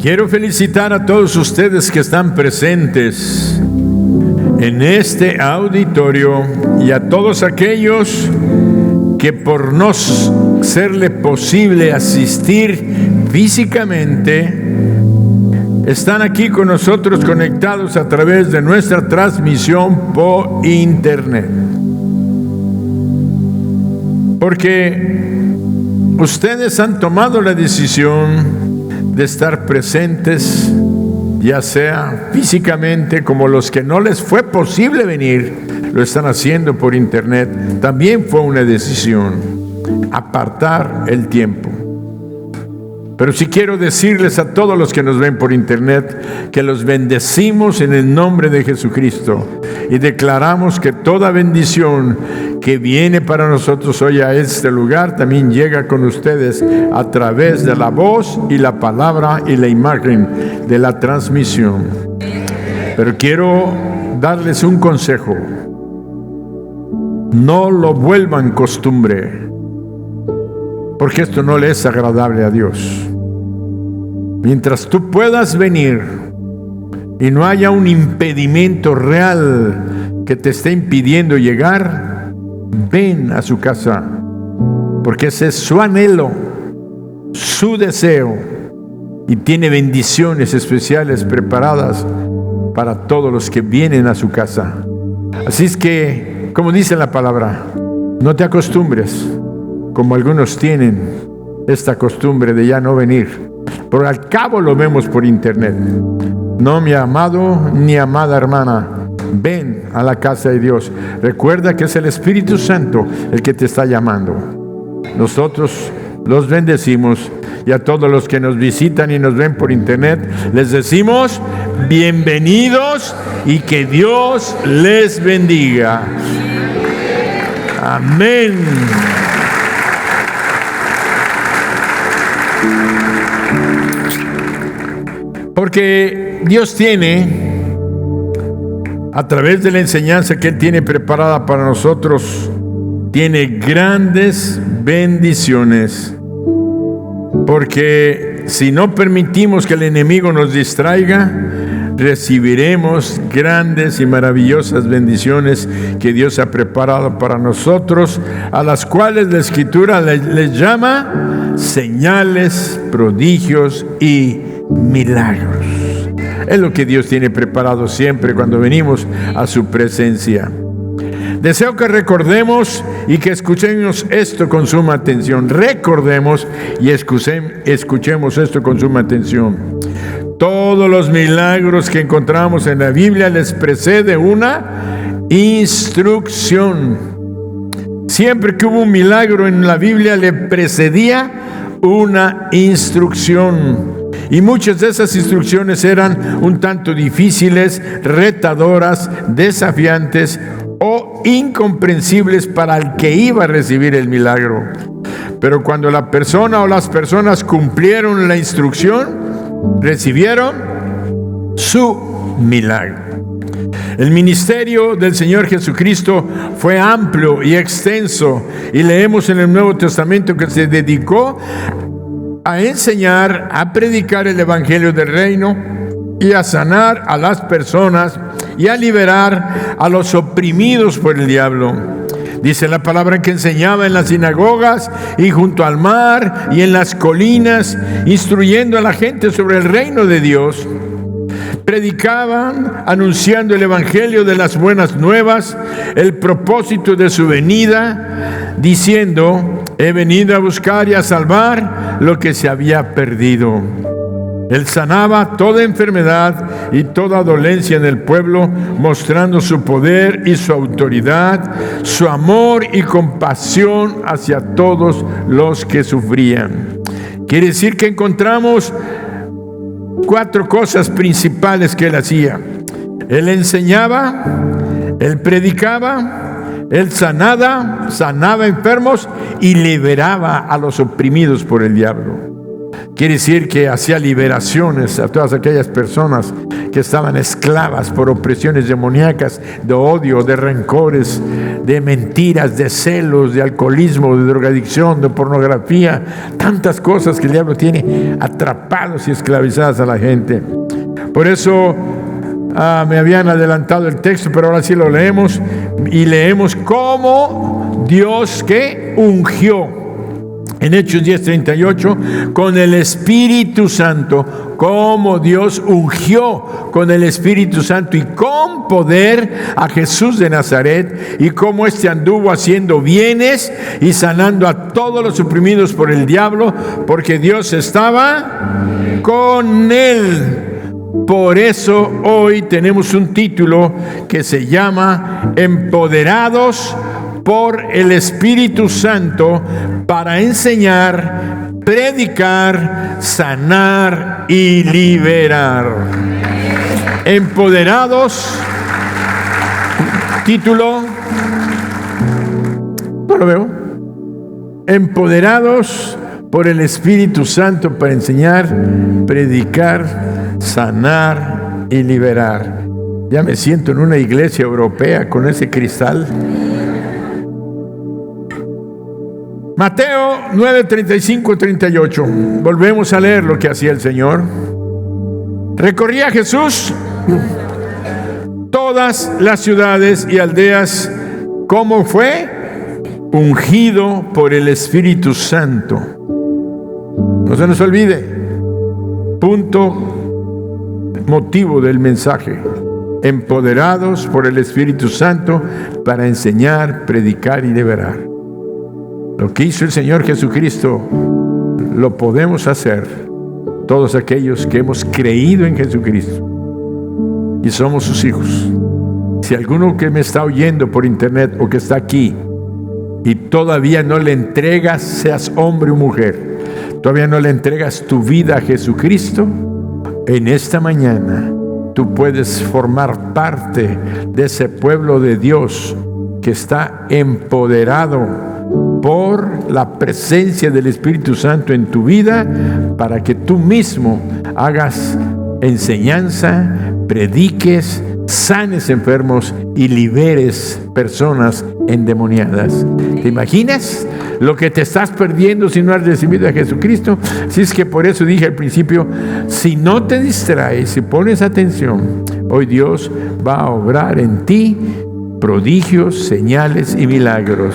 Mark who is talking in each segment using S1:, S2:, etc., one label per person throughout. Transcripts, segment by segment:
S1: Quiero felicitar a todos ustedes que están presentes en este auditorio y a todos aquellos que por no serle posible asistir físicamente, están aquí con nosotros conectados a través de nuestra transmisión por internet. Porque ustedes han tomado la decisión de estar presentes, ya sea físicamente, como los que no les fue posible venir, lo están haciendo por internet. También fue una decisión, apartar el tiempo. Pero sí quiero decirles a todos los que nos ven por internet que los bendecimos en el nombre de Jesucristo y declaramos que toda bendición que viene para nosotros hoy a este lugar también llega con ustedes a través de la voz y la palabra y la imagen de la transmisión. Pero quiero darles un consejo: no lo vuelvan costumbre, porque esto no le es agradable a Dios. Mientras tú puedas venir y no haya un impedimento real que te esté impidiendo llegar, ven a su casa, porque ese es su anhelo, su deseo, y tiene bendiciones especiales preparadas para todos los que vienen a su casa. Así es que, como dice la palabra, no te acostumbres, como algunos tienen esta costumbre de ya no venir. Pero al cabo lo vemos por internet. No, mi amado ni amada hermana, ven a la casa de Dios. Recuerda que es el Espíritu Santo el que te está llamando. Nosotros los bendecimos, y a todos los que nos visitan y nos ven por internet les decimos bienvenidos y que Dios les bendiga. Amén. Porque Dios tiene, a través de la enseñanza que Él tiene preparada para nosotros, tiene grandes bendiciones. Porque si no permitimos que el enemigo nos distraiga, recibiremos grandes y maravillosas bendiciones que Dios ha preparado para nosotros, a las cuales la Escritura les llama señales, prodigios y milagros. Es lo que Dios tiene preparado siempre cuando venimos a su presencia. Deseo que recordemos y que escuchemos esto con suma atención. Recordemos y escuchemos esto con suma atención. Todos los milagros que encontramos en la Biblia les precede una instrucción. Siempre que hubo un milagro en la Biblia le precedía una instrucción. Y muchas de esas instrucciones eran un tanto difíciles, retadoras, desafiantes o incomprensibles para el que iba a recibir el milagro. Pero cuando la persona o las personas cumplieron la instrucción, recibieron su milagro. El ministerio del Señor Jesucristo fue amplio y extenso, y leemos en el Nuevo Testamento que se dedicó a enseñar, a predicar el evangelio del reino y a sanar a las personas y a liberar a los oprimidos por el diablo. Dice la palabra que enseñaba en las sinagogas y junto al mar y en las colinas, instruyendo a la gente sobre el reino de Dios. Predicaban anunciando el evangelio de las buenas nuevas, el propósito de su venida, diciendo: he venido a buscar y a salvar lo que se había perdido. Él sanaba toda enfermedad y toda dolencia en el pueblo, mostrando su poder y su autoridad, su amor y compasión hacia todos los que sufrían. Quiere decir que encontramos 4 cosas principales que Él hacía. Él enseñaba, Él predicaba, Él sanaba enfermos y liberaba a los oprimidos por el diablo. Quiere decir que hacía liberaciones a todas aquellas personas que estaban esclavas por opresiones demoníacas, de odio, de rencores, de mentiras, de celos, de alcoholismo, de drogadicción, de pornografía, tantas cosas que el diablo tiene atrapados y esclavizadas a la gente. Por eso me habían adelantado el texto, pero ahora sí lo leemos, y leemos cómo Dios que ungió en Hechos 10:38 con el Espíritu Santo, cómo Dios ungió con el Espíritu Santo y con poder a Jesús de Nazaret, y cómo éste anduvo haciendo bienes y sanando a todos los oprimidos por el diablo, porque Dios estaba con él. Por eso hoy tenemos un título que se llama Empoderados por el Espíritu Santo para enseñar, predicar, sanar y liberar. Empoderados, título, no lo veo. Empoderados por el Espíritu Santo para enseñar, predicar, sanar y liberar. Ya me siento en una iglesia europea con ese cristal. Mateo 9:35-38. Volvemos a leer lo que hacía el Señor. Recorría Jesús todas las ciudades y aldeas. ¿Cómo fue? Ungido por el Espíritu Santo. No se nos olvide. Punto, motivo del mensaje. Empoderados por el Espíritu Santo para enseñar, predicar y liberar. Lo que hizo el Señor Jesucristo lo podemos hacer todos aquellos que hemos creído en Jesucristo y somos sus hijos. Si alguno que me está oyendo por internet o que está aquí y todavía no le entregas, seas hombre o mujer, todavía no le entregas tu vida a Jesucristo, en esta mañana tú puedes formar parte de ese pueblo de Dios que está empoderado por la presencia del Espíritu Santo en tu vida, para que tú mismo hagas enseñanza, prediques, sanes enfermos y liberes personas endemoniadas. ¿Te imaginas lo que te estás perdiendo si no has recibido a Jesucristo? Así es que por eso dije al principio, si no te distraes, si pones atención, hoy Dios va a obrar en ti prodigios, señales y milagros.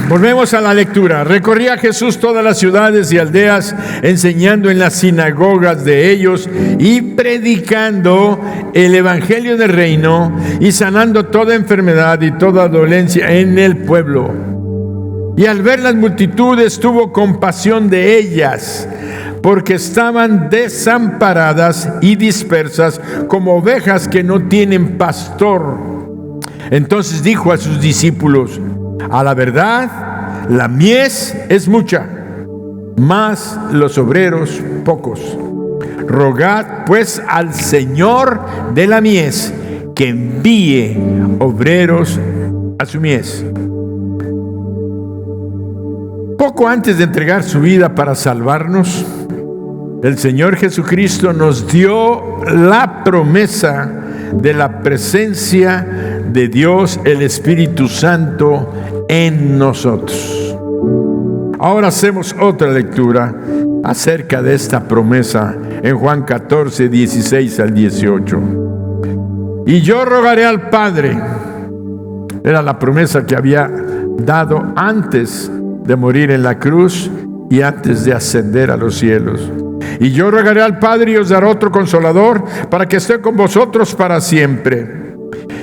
S1: Volvemos a la lectura. Recorría Jesús todas las ciudades y aldeas, enseñando en las sinagogas de ellos y predicando el evangelio del reino y sanando toda enfermedad y toda dolencia en el pueblo. Y al ver las multitudes tuvo compasión de ellas, porque estaban desamparadas y dispersas como ovejas que no tienen pastor. Entonces dijo a sus discípulos: a la verdad, la mies es mucha, mas los obreros pocos. Rogad pues al Señor de la mies que envíe obreros a su mies. Poco antes de entregar su vida para salvarnos, el Señor Jesucristo nos dio la promesa de la presencia de Dios, el Espíritu Santo, en nosotros. Ahora hacemos otra lectura acerca de esta promesa en Juan 14:16-18. Y yo rogaré al Padre. Era la promesa que había dado antes de morir en la cruz y antes de ascender a los cielos. Y yo rogaré al Padre y os dará otro Consolador para que esté con vosotros para siempre.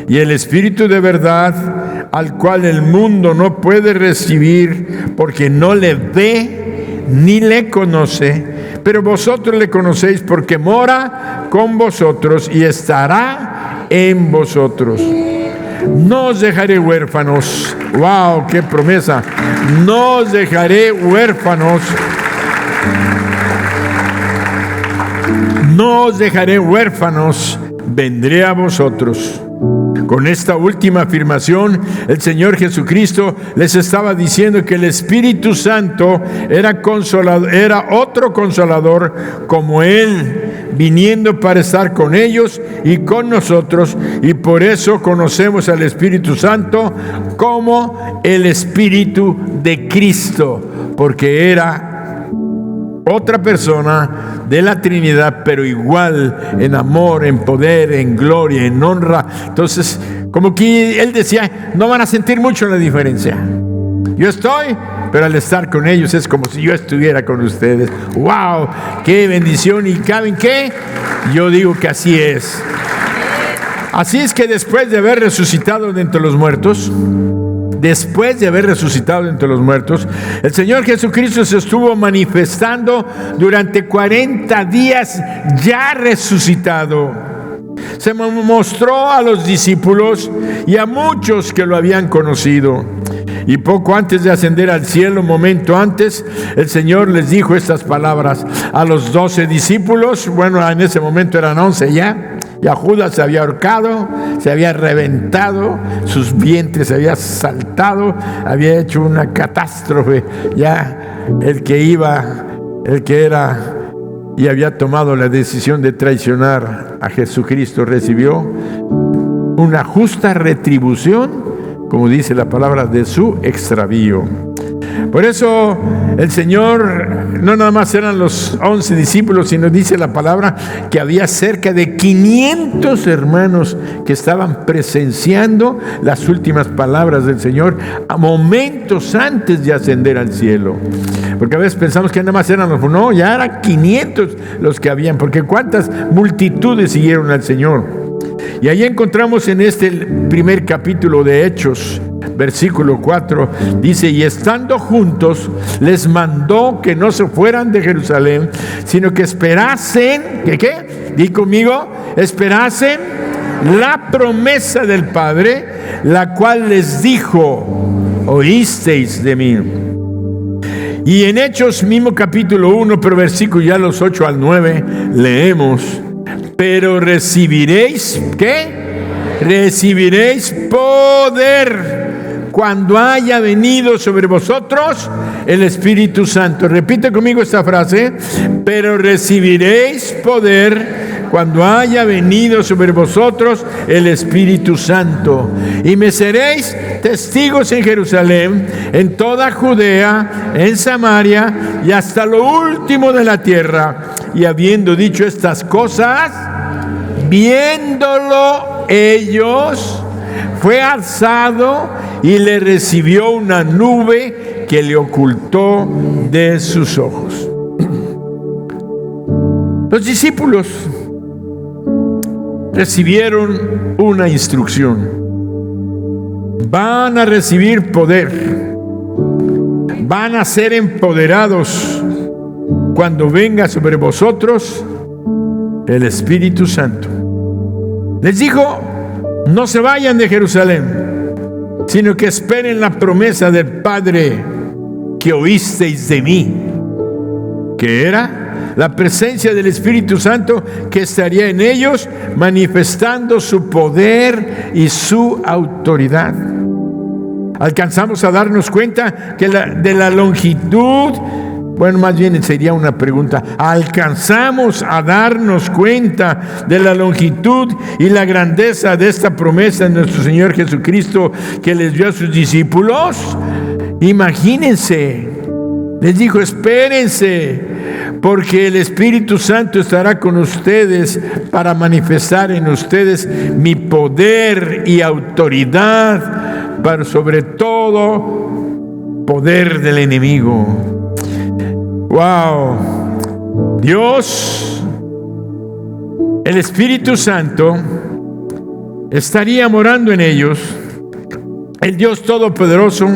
S1: Y el Espíritu de verdad, al cual el mundo no puede recibir porque no le ve ni le conoce, pero vosotros le conocéis porque mora con vosotros y estará en vosotros. No os dejaré huérfanos. ¡Wow! ¡Qué promesa! No os dejaré huérfanos. No os dejaré huérfanos. Vendré a vosotros. Con esta última afirmación, el Señor Jesucristo les estaba diciendo que el Espíritu Santo era otro consolador como Él, viniendo para estar con ellos y con nosotros, y por eso conocemos al Espíritu Santo como el Espíritu de Cristo, porque era otra persona de la Trinidad, pero igual en amor, en poder, en gloria, en honra. Entonces, como que él decía, no van a sentir mucho la diferencia. Yo estoy, pero al estar con ellos es como si yo estuviera con ustedes. ¡Wow! ¡Qué bendición! ¿Y saben qué? Yo digo que así es. Así es que después de haber resucitado de entre los muertos, el Señor Jesucristo se estuvo manifestando durante 40 días ya resucitado. Se mostró a los discípulos y a muchos que lo habían conocido. Y poco antes de ascender al cielo, un momento antes, el Señor les dijo estas palabras a los 12 discípulos. Bueno, en ese momento eran 11 ya. Ya Judas se había ahorcado, se había reventado, sus vientres se había saltado, había hecho una catástrofe. Ya el que era y había tomado la decisión de traicionar a Jesucristo recibió una justa retribución, como dice la palabra, de su extravío. Por eso el Señor no nada más eran los 11 discípulos, sino dice la palabra que había cerca de 500 hermanos que estaban presenciando las últimas palabras del Señor a momentos antes de ascender al cielo. Porque a veces pensamos que nada más eran los... No, ya eran 500 los que habían, porque cuántas multitudes siguieron al Señor. Y ahí encontramos en este primer capítulo de Hechos, versículo 4, dice: y estando juntos, les mandó que no se fueran de Jerusalén, sino que esperasen, ¿qué? Di conmigo, esperasen la promesa del Padre, la cual les dijo: oísteis de mí. Y en Hechos mismo capítulo 1, pero versículo ya los 8 al 9, leemos: pero recibiréis, ¿qué? Recibiréis poder cuando haya venido sobre vosotros el Espíritu Santo. Repite conmigo esta frase: pero recibiréis poder cuando haya venido sobre vosotros el Espíritu Santo, y me seréis testigos en Jerusalén, en toda Judea, en Samaria y hasta lo último de la tierra. Y habiendo dicho estas cosas, viéndolo ellos, fue alzado y le recibió una nube que le ocultó de sus ojos. Los discípulos recibieron una instrucción: van a recibir poder, van a ser empoderados cuando venga sobre vosotros el Espíritu Santo. Les dijo: no se vayan de Jerusalén, sino que esperen la promesa del Padre que oísteis de mí, que era la presencia del Espíritu Santo que estaría en ellos, manifestando su poder y su autoridad. Alcanzamos a darnos cuenta que de la longitud, bueno, más bien sería una pregunta: ¿alcanzamos a darnos cuenta de la longitud y la grandeza de esta promesa de nuestro Señor Jesucristo que les dio a sus discípulos? Imagínense, les dijo: espérense, porque el Espíritu Santo estará con ustedes para manifestar en ustedes mi poder y autoridad para sobre todo poder del enemigo. ¡Wow! Dios, el Espíritu Santo, estaría morando en ellos. El Dios Todopoderoso,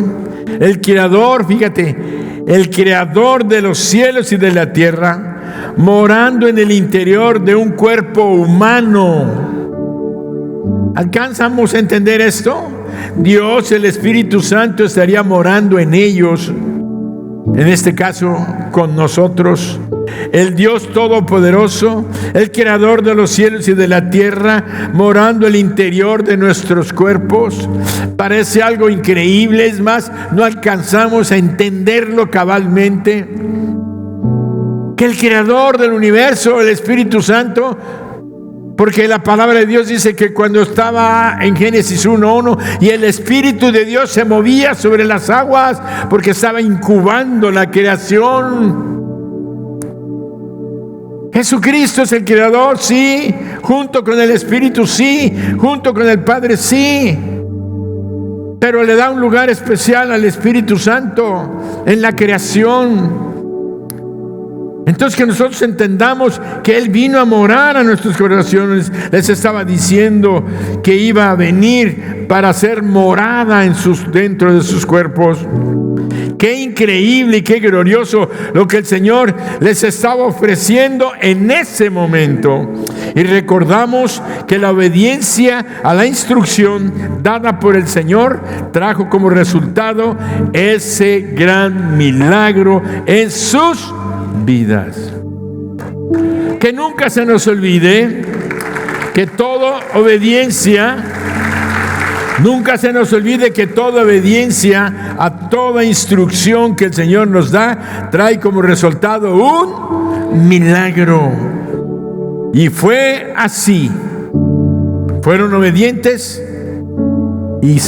S1: el Creador, fíjate, el Creador de los cielos y de la tierra, morando en el interior de un cuerpo humano. ¿Alcanzamos a entender esto? Dios, el Espíritu Santo, estaría morando en ellos, en este caso con nosotros, el Dios Todopoderoso, el Creador de los cielos y de la tierra, morando en el interior de nuestros cuerpos. Parece algo increíble, es más, no alcanzamos a entenderlo cabalmente. Que el Creador del universo, el Espíritu Santo, porque la palabra de Dios dice que cuando estaba en Génesis 1:1 y el Espíritu de Dios se movía sobre las aguas, porque estaba incubando la creación. Jesucristo es el Creador, sí, junto con el Espíritu, sí, junto con el Padre, sí, pero le da un lugar especial al Espíritu Santo en la creación. Entonces, que nosotros entendamos que Él vino a morar a nuestros corazones. Les estaba diciendo que iba a venir para hacer morada dentro de sus cuerpos. Qué increíble y qué glorioso lo que el Señor les estaba ofreciendo en ese momento. Y recordamos que la obediencia a la instrucción dada por el Señor trajo como resultado ese gran milagro en sus vidas. Que nunca se nos olvide que toda obediencia, a toda instrucción que el Señor nos da, trae como resultado un milagro. Y fue así. Fueron obedientes y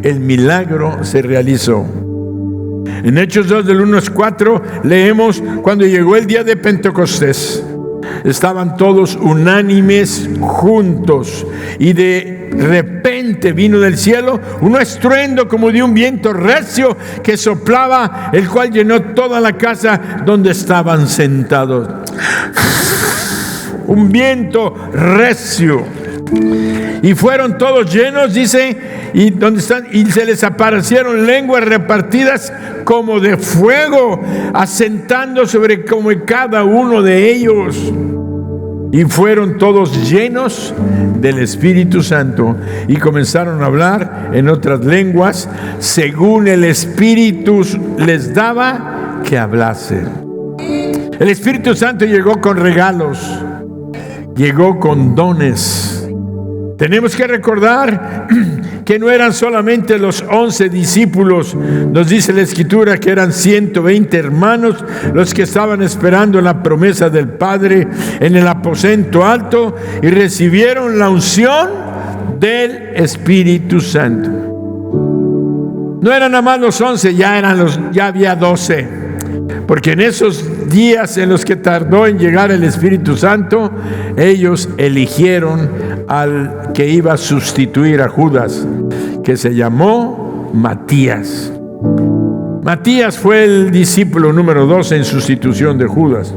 S1: el milagro se realizó. En Hechos 2, del 1 al 4, leemos: cuando llegó el día de Pentecostés, estaban todos unánimes juntos, y de repente vino del cielo un estruendo como de un viento recio que soplaba, el cual llenó toda la casa donde estaban sentados. Un viento recio. Y fueron todos llenos, dice, y se les aparecieron lenguas repartidas como de fuego, asentando sobre como cada uno de ellos. Y fueron todos llenos del Espíritu Santo y comenzaron a hablar en otras lenguas, según el Espíritu les daba que hablasen. El Espíritu Santo llegó con regalos, llegó con dones. Tenemos que recordar que no eran solamente los 11 discípulos, nos dice la Escritura que eran 120 hermanos los que estaban esperando la promesa del Padre en el aposento alto y recibieron la unción del Espíritu Santo. No eran nada más los 11, ya había 12. Porque en esos días en los que tardó en llegar el Espíritu Santo, ellos eligieron al que iba a sustituir a Judas, que se llamó Matías. Matías fue el discípulo número 12 en sustitución de Judas.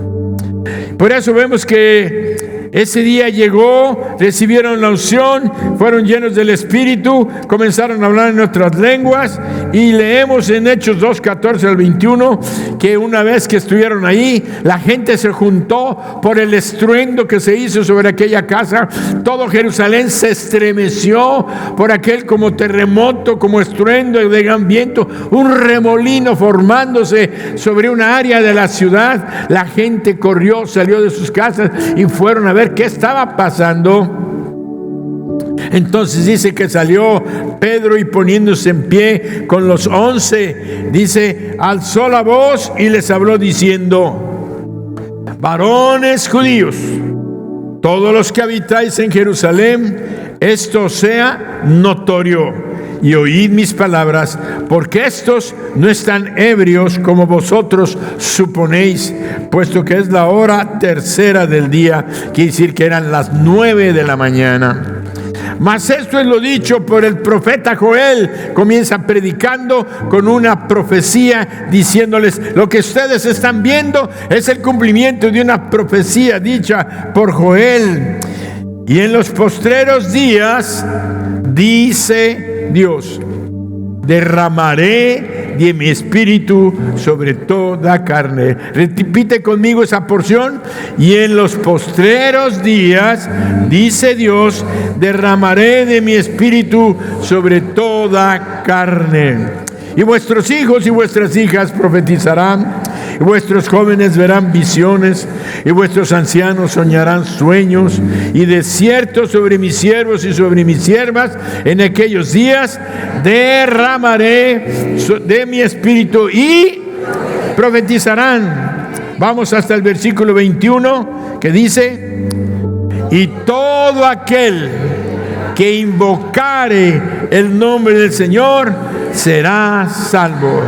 S1: Por eso vemos que ese día llegó, recibieron la unción, fueron llenos del Espíritu, comenzaron a hablar en otras lenguas, y leemos en Hechos 2, 14 al 21, que una vez que estuvieron ahí, la gente se juntó por el estruendo que se hizo sobre aquella casa. Todo Jerusalén se estremeció por aquel como terremoto, como estruendo de gran viento, un remolino formándose sobre una área de la ciudad. La gente corrió, salió de sus casas y fueron a ver qué estaba pasando. Entonces dice que salió Pedro y poniéndose en pie con los 11, dice, alzó la voz y les habló diciendo: varones judíos, todos los que habitáis en Jerusalén, esto sea notorio, y oíd mis palabras, porque estos no están ebrios como vosotros suponéis, puesto que es la hora tercera del día, quiere decir que eran las 9 de la mañana. Mas esto es lo dicho por el profeta Joel. Comienza predicando con una profecía, diciéndoles: lo que ustedes están viendo es el cumplimiento de una profecía dicha por Joel. Y en los postreros días, dice Dios, derramaré de mi espíritu sobre toda carne. Repite conmigo esa porción. Y en los postreros días, dice Dios, derramaré de mi espíritu sobre toda carne. Y vuestros hijos y vuestras hijas profetizarán, y vuestros jóvenes verán visiones, y vuestros ancianos soñarán sueños, y de cierto sobre mis siervos y sobre mis siervas en aquellos días derramaré de mi espíritu y profetizarán. Vamos hasta el versículo 21 que dice: y todo aquel que invocare el nombre del Señor será salvo.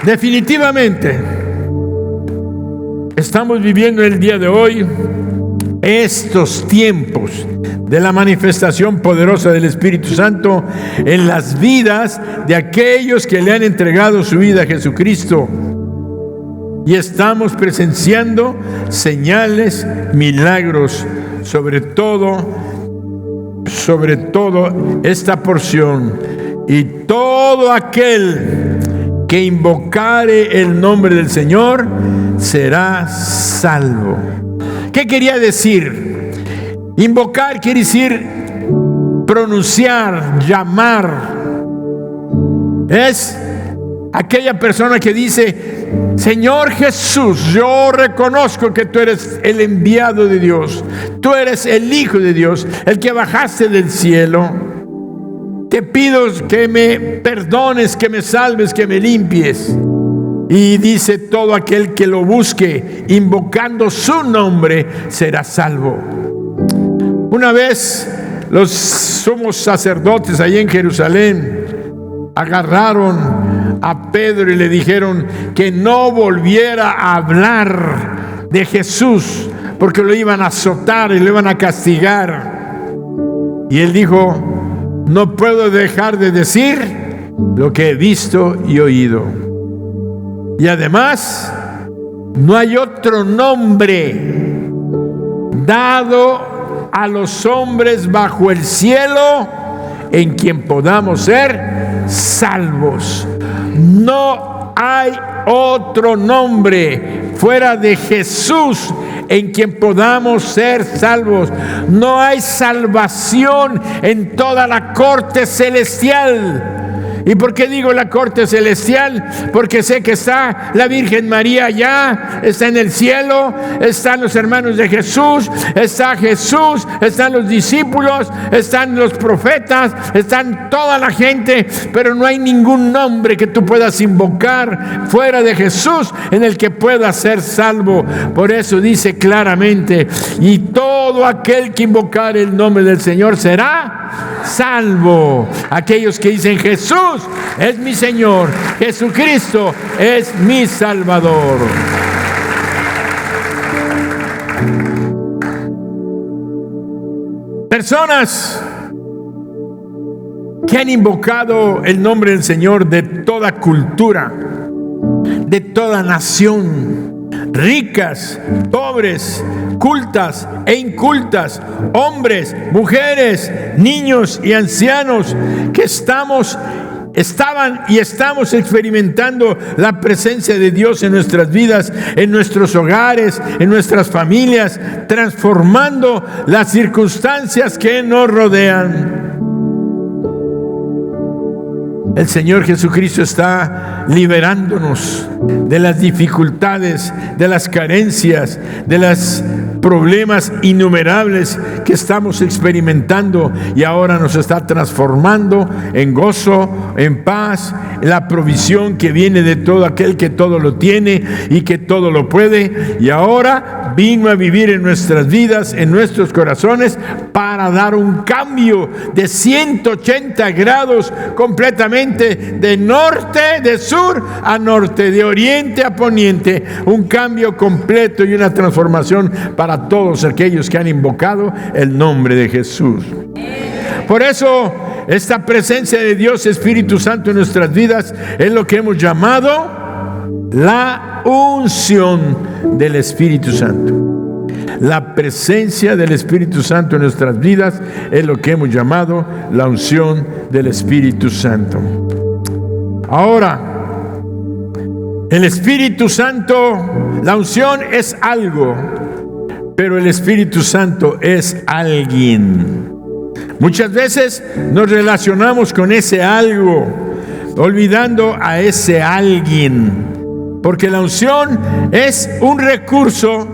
S1: Definitivamente, estamos viviendo el día de hoy estos tiempos de la manifestación poderosa del Espíritu Santo en las vidas de aquellos que le han entregado su vida a Jesucristo. Y estamos presenciando señales, milagros, sobre todo esta porción. Y todo aquel que invocare el nombre del Señor será salvo. ¿Qué quería decir? Invocar quiere decir pronunciar, llamar. Es aquella persona que dice: Señor Jesús, yo reconozco que tú eres el enviado de Dios, tú eres el Hijo de Dios, el que bajaste del cielo. Te pido que me perdones, que me salves, que me limpies. Y dice: todo aquel que lo busque invocando su nombre será salvo. Una vez los sumos sacerdotes allí en Jerusalén agarraron a Pedro y le dijeron que no volviera a hablar de Jesús, porque lo iban a azotar y lo iban a castigar. Y él dijo: no puedo dejar de decir lo que he visto y oído. Y además, no hay otro nombre dado a los hombres bajo el cielo en quien podamos ser salvos. No hay otro nombre fuera de Jesús en quien podamos ser salvos. No hay salvación en toda la corte celestial. ¿Y por qué digo la corte celestial? Porque sé que está la Virgen María allá, está en el cielo, están los hermanos de Jesús, está Jesús, están los discípulos, están los profetas, están toda la gente, pero no hay ningún nombre que tú puedas invocar fuera de Jesús en el que puedas ser salvo. Por eso dice claramente: y todo aquel que invocar el nombre del Señor será salvo. Aquellos que dicen: Jesús es mi Señor, Jesucristo es mi Salvador. Personas que han invocado el nombre del Señor de toda cultura, de toda nación, ricas, pobres, cultas e incultas, hombres, mujeres, niños y ancianos, que estaban y estamos experimentando la presencia de Dios en nuestras vidas, en nuestros hogares, en nuestras familias, transformando las circunstancias que nos rodean. El Señor Jesucristo está liberándonos de las dificultades, de las carencias, de los problemas innumerables que estamos experimentando, y ahora nos está transformando en gozo, en paz, en la provisión que viene de todo aquel que todo lo tiene y que todo lo puede. Y ahora vino a vivir en nuestras vidas, en nuestros corazones, para dar un cambio de 180 grados completamente, de norte, de sur a norte, de oriente a poniente, un cambio completo y una transformación para todos aquellos que han invocado el nombre de Jesús. Por eso, esta presencia de Dios Espíritu Santo en nuestras vidas es lo que hemos llamado la unción del Espíritu Santo. La presencia del Espíritu Santo en nuestras vidas es lo que hemos llamado la unción del Espíritu Santo. Ahora, el Espíritu Santo, la unción es algo, pero el Espíritu Santo es alguien. Muchas veces nos relacionamos con ese algo, olvidando a ese alguien, porque la unción es un recurso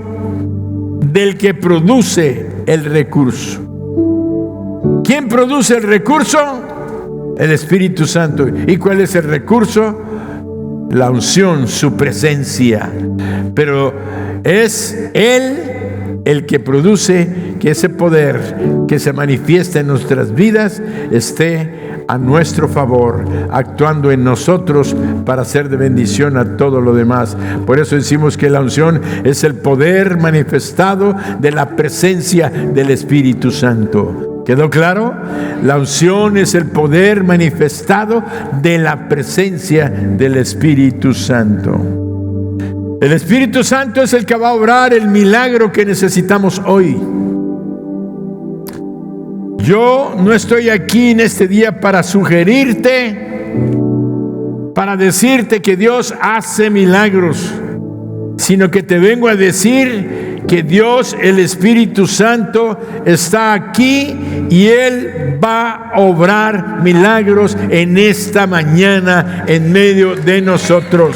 S1: del que produce el recurso. ¿Quién produce el recurso? El Espíritu Santo. ¿Y cuál es el recurso? La unción, su presencia. Pero es Él el que produce que ese poder que se manifiesta en nuestras vidas esté a nuestro favor, actuando en nosotros para ser de bendición a todo lo demás. Por eso decimos que la unción es el poder manifestado de la presencia del Espíritu Santo. ¿Quedó claro? La unción es el poder manifestado de la presencia del Espíritu Santo. El Espíritu Santo es el que va a obrar el milagro que necesitamos hoy. Yo no estoy aquí en este día para sugerirte, para decirte que Dios hace milagros, sino que te vengo a decir que Dios, el Espíritu Santo, está aquí y Él va a obrar milagros en esta mañana en medio de nosotros.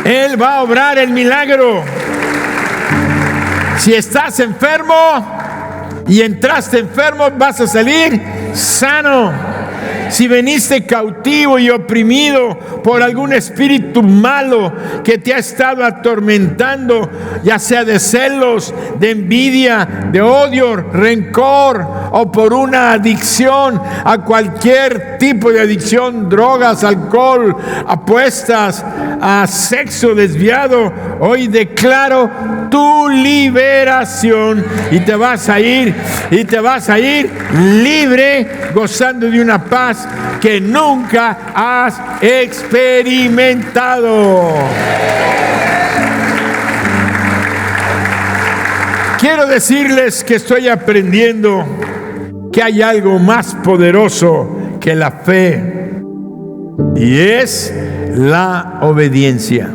S1: Él va a obrar el milagro. Si estás enfermo y entraste enfermo, vas a salir sano. Si veniste cautivo y oprimido por algún espíritu malo que te ha estado atormentando, ya sea de celos, de envidia, de odio, rencor, o por una adicción a cualquier tipo de adicción, drogas, alcohol, apuestas, a sexo desviado, hoy declaro tu liberación y te vas a ir libre, gozando de una paz que nunca has experimentado. Quiero decirles que estoy aprendiendo que hay algo más poderoso que la fe, y es la obediencia.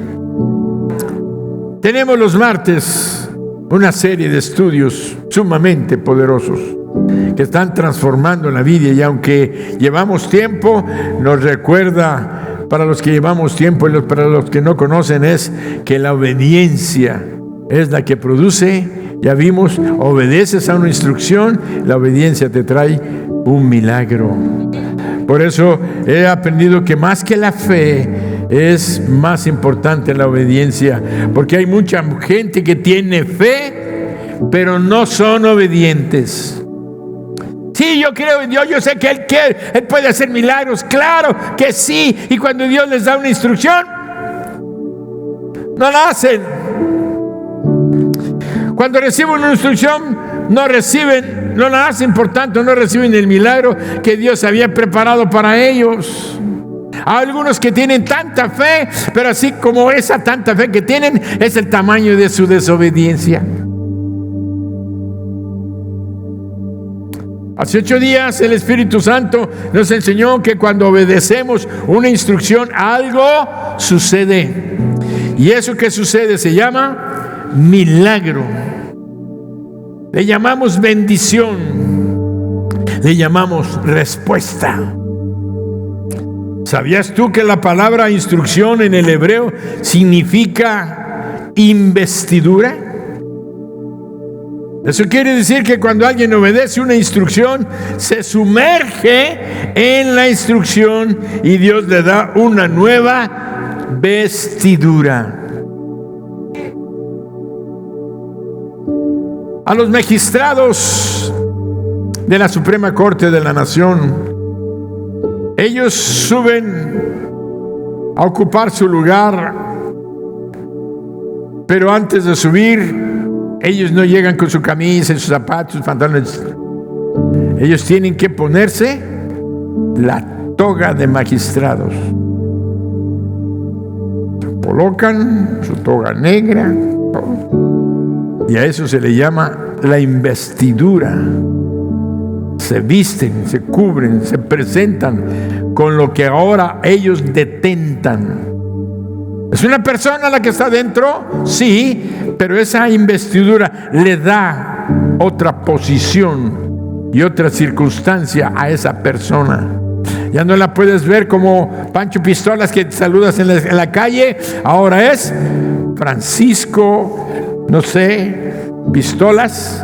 S1: Tenemos los martes una serie de estudios sumamente poderosos que están transformando la vida, y aunque llevamos tiempo, nos recuerda, para los que llevamos tiempo y para los que no conocen, es que la obediencia es la que produce, ya vimos, obedeces a una instrucción, la obediencia te trae un milagro. Por eso he aprendido que más que la fe, es más importante la obediencia, porque hay mucha gente que tiene fe, pero no son obedientes. Sí, yo creo en Dios, yo sé que Él puede hacer milagros, claro que sí, y cuando Dios les da una instrucción, no la hacen. Cuando reciben una instrucción, no la hacen, por tanto no reciben el milagro que Dios había preparado para ellos. Hay algunos que tienen tanta fe, pero así como esa tanta fe que tienen es el tamaño de su desobediencia. Hace 8 días el Espíritu Santo nos enseñó que cuando obedecemos una instrucción, algo sucede. Y eso que sucede se llama milagro. Le llamamos bendición. Le llamamos respuesta. ¿Sabías tú que la palabra instrucción en el hebreo significa investidura? Eso quiere decir que cuando alguien obedece una instrucción, se sumerge en la instrucción y Dios le da una nueva vestidura. A los magistrados de la Suprema Corte de la Nación, ellos suben a ocupar su lugar, pero antes de subir, ellos no llegan con su camisa, sus zapatos, sus pantalones. Ellos tienen que ponerse la toga de magistrados. Se colocan su toga negra, y a eso se le llama la investidura. Se visten, se cubren, se presentan con lo que ahora ellos detentan. ¿Es una persona la que está dentro? Sí, pero esa investidura le da otra posición y otra circunstancia a esa persona. Ya no la puedes ver como Pancho Pistolas que te saludas en la calle. Ahora es Francisco, no sé, Pistolas,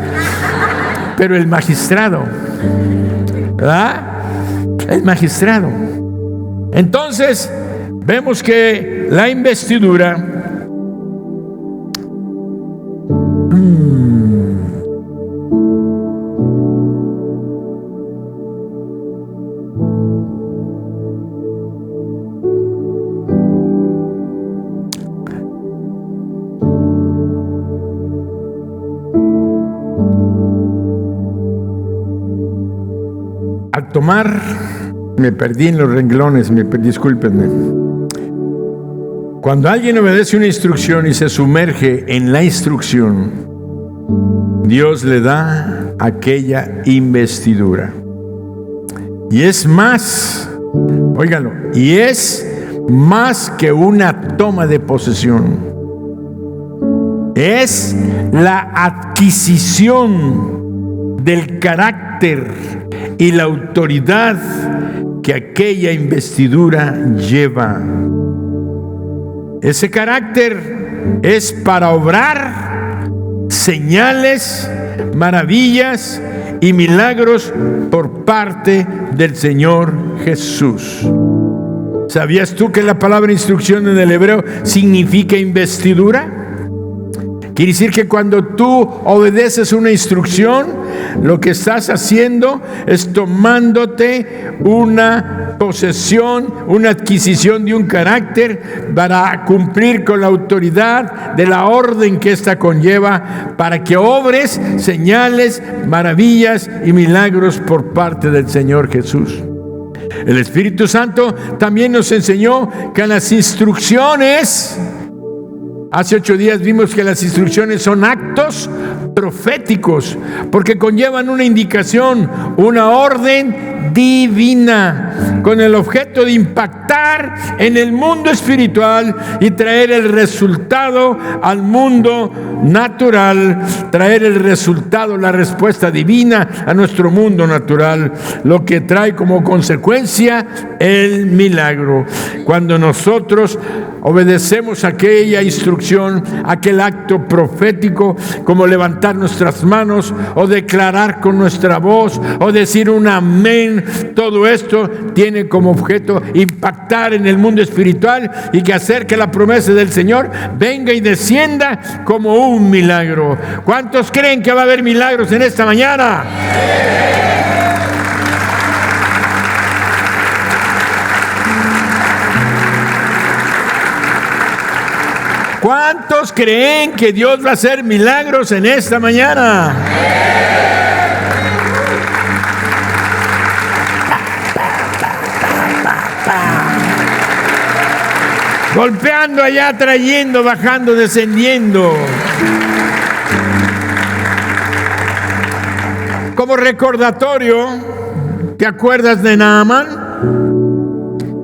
S1: pero el magistrado, ¿verdad? El magistrado. Entonces, vemos que la investidura al tomar, me perdí en los renglones, discúlpenme. Cuando alguien obedece una instrucción y se sumerge en la instrucción, Dios le da aquella investidura. Y es más, óiganlo, y es más que una toma de posesión. Es la adquisición del carácter y la autoridad que aquella investidura lleva. Ese carácter es para obrar señales, maravillas y milagros por parte del Señor Jesús. ¿Sabías tú que la palabra instrucción en el hebreo significa investidura? Quiere decir que cuando tú obedeces una instrucción, lo que estás haciendo es tomándote una posesión, una adquisición de un carácter para cumplir con la autoridad de la orden que ésta conlleva, para que obres señales, maravillas y milagros por parte del Señor Jesús. El Espíritu Santo también nos enseñó que las instrucciones, hace 8 días vimos que las instrucciones son actos proféticos, porque conllevan una indicación, una orden divina, con el objeto de impactar en el mundo espiritual y traer el resultado al mundo natural, traer el resultado, la respuesta divina a nuestro mundo natural, lo que trae como consecuencia el milagro. Cuando nosotros obedecemos aquella instrucción, aquel acto profético, como levantar nuestras manos o declarar con nuestra voz o decir un amén, todo esto tiene como objeto impactar en el mundo espiritual y que hacer que la promesa del Señor venga y descienda como un milagro. ¿Cuántos creen que va a haber milagros en esta mañana? ¿Cuántos creen que Dios va a hacer milagros en esta mañana? Golpeando allá, trayendo, bajando, descendiendo. Como recordatorio, ¿te acuerdas de Naamán?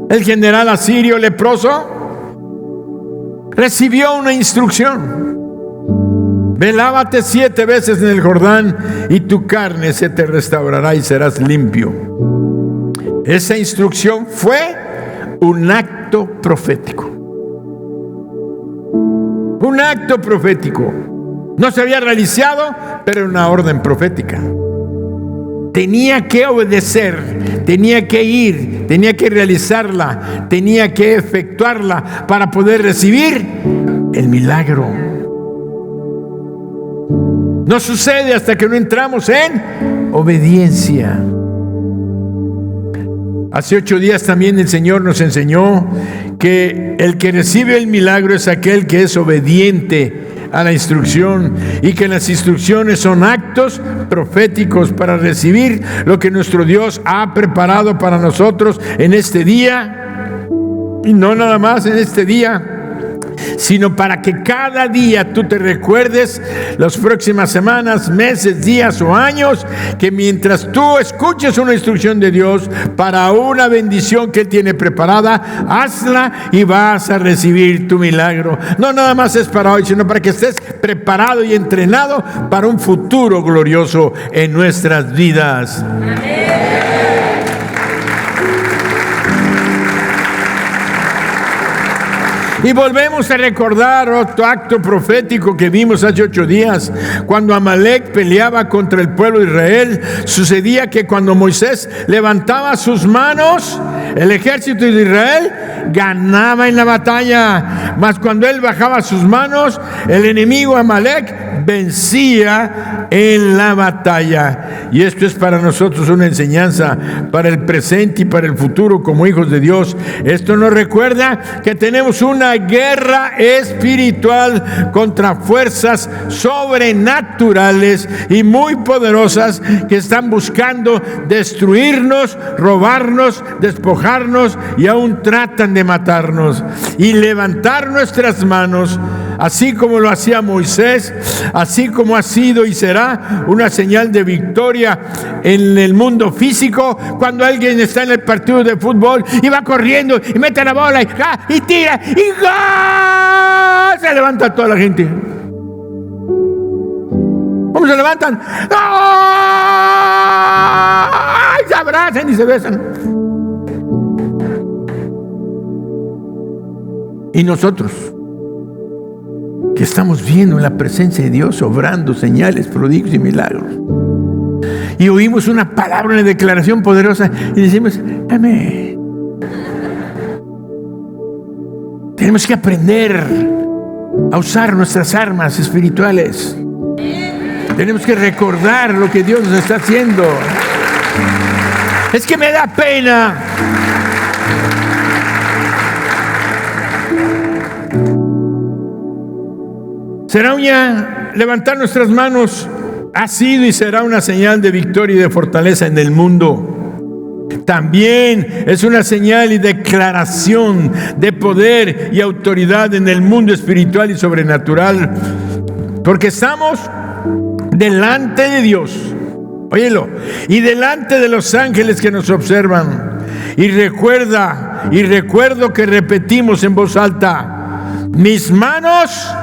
S1: El general asirio leproso recibió una instrucción: ve, lávate 7 veces en el Jordán y tu carne se te restaurará y serás limpio. Esa instrucción fue un acto profético. Un acto profético. No se había realizado, pero era una orden profética. Tenía que obedecer, tenía que ir, tenía que realizarla, tenía que efectuarla para poder recibir el milagro. No sucede hasta que no entramos en obediencia. Hace 8 días también el Señor nos enseñó que el que recibe el milagro es aquel que es obediente a la instrucción, y que las instrucciones son actos proféticos para recibir lo que nuestro Dios ha preparado para nosotros en este día, y no nada más en este día, sino para que cada día tú te recuerdes, las próximas semanas, meses, días o años, que mientras tú escuches una instrucción de Dios para una bendición que Él tiene preparada, hazla y vas a recibir tu milagro. No nada más es para hoy, sino para que estés preparado y entrenado para un futuro glorioso en nuestras vidas. Y volvemos a recordar otro acto profético que vimos hace 8 días. Cuando Amalek peleaba contra el pueblo de Israel, sucedía que cuando Moisés levantaba sus manos, el ejército de Israel ganaba en la batalla. Mas cuando él bajaba sus manos, el enemigo Amalek vencía en la batalla. Y esto es para nosotros una enseñanza para el presente y para el futuro como hijos de Dios. Esto nos recuerda que tenemos una guerra espiritual contra fuerzas sobrenaturales y muy poderosas que están buscando destruirnos, robarnos, despojarnos y aún tratan de matarnos. Y levantar nuestras manos, así como lo hacía Moisés, así como ha sido y será una señal de victoria en el mundo físico. Cuando alguien está en el partido de fútbol y va corriendo y mete la bola y tira y ¡gol! Se levanta toda la gente. ¿Cómo se levantan? ¡Ay! Se abrazan y se besan. Y nosotros, que estamos viendo la presencia de Dios obrando señales, prodigios y milagros, y oímos una palabra, una declaración poderosa y decimos amén. Tenemos que aprender a usar nuestras armas espirituales. Tenemos que recordar lo que Dios nos está haciendo. Es que me da pena. Será levantar nuestras manos ha sido y será una señal de victoria y de fortaleza en el mundo. También es una señal y declaración de poder y autoridad en el mundo espiritual y sobrenatural, porque estamos delante de Dios, óyelo, y delante de los ángeles que nos observan. Y recuerdo que repetimos en voz alta: mis manos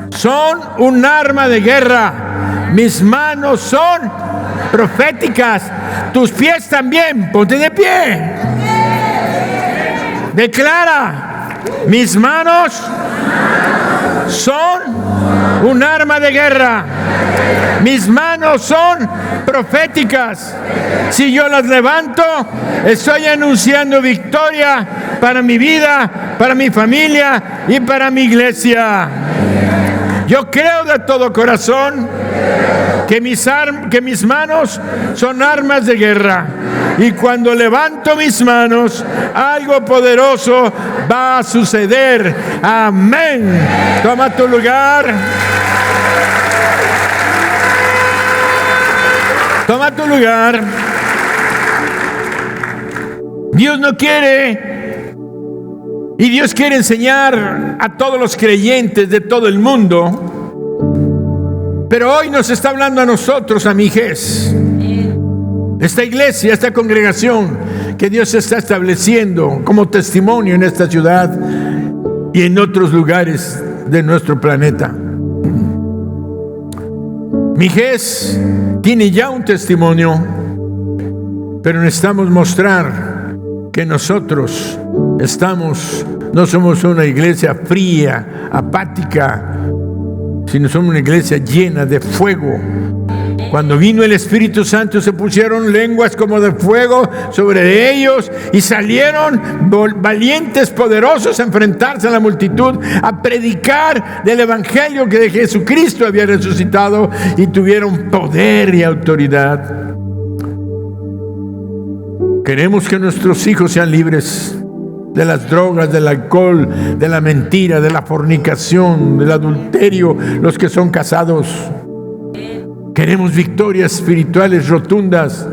S1: son un arma de guerra, mis manos son proféticas, tus pies también, ponte de pie. Declara: mis manos son un arma de guerra, mis manos son proféticas. Si yo las levanto, estoy anunciando victoria para mi vida, para mi familia y para mi iglesia. Yo creo de todo corazón que mis manos son armas de guerra, y cuando levanto mis manos, algo poderoso va a suceder. Amén. Toma tu lugar. Toma tu lugar. Dios no quiere, y Dios quiere enseñar a todos los creyentes de todo el mundo, pero hoy nos está hablando a nosotros, a Mijes, esta iglesia, esta congregación que Dios está estableciendo como testimonio en esta ciudad y en otros lugares de nuestro planeta. Mijes tiene ya un testimonio, pero necesitamos mostrar que nosotros no somos una iglesia fría, apática, sino somos una iglesia llena de fuego. Cuando vino el Espíritu Santo, se pusieron lenguas como de fuego sobre ellos y salieron valientes, poderosos a enfrentarse a la multitud, a predicar del Evangelio que de Jesucristo había resucitado, y tuvieron poder y autoridad. Queremos que nuestros hijos sean libres de las drogas, del alcohol, de la mentira, de la fornicación, del adulterio, los que son casados. Queremos victorias espirituales rotundas,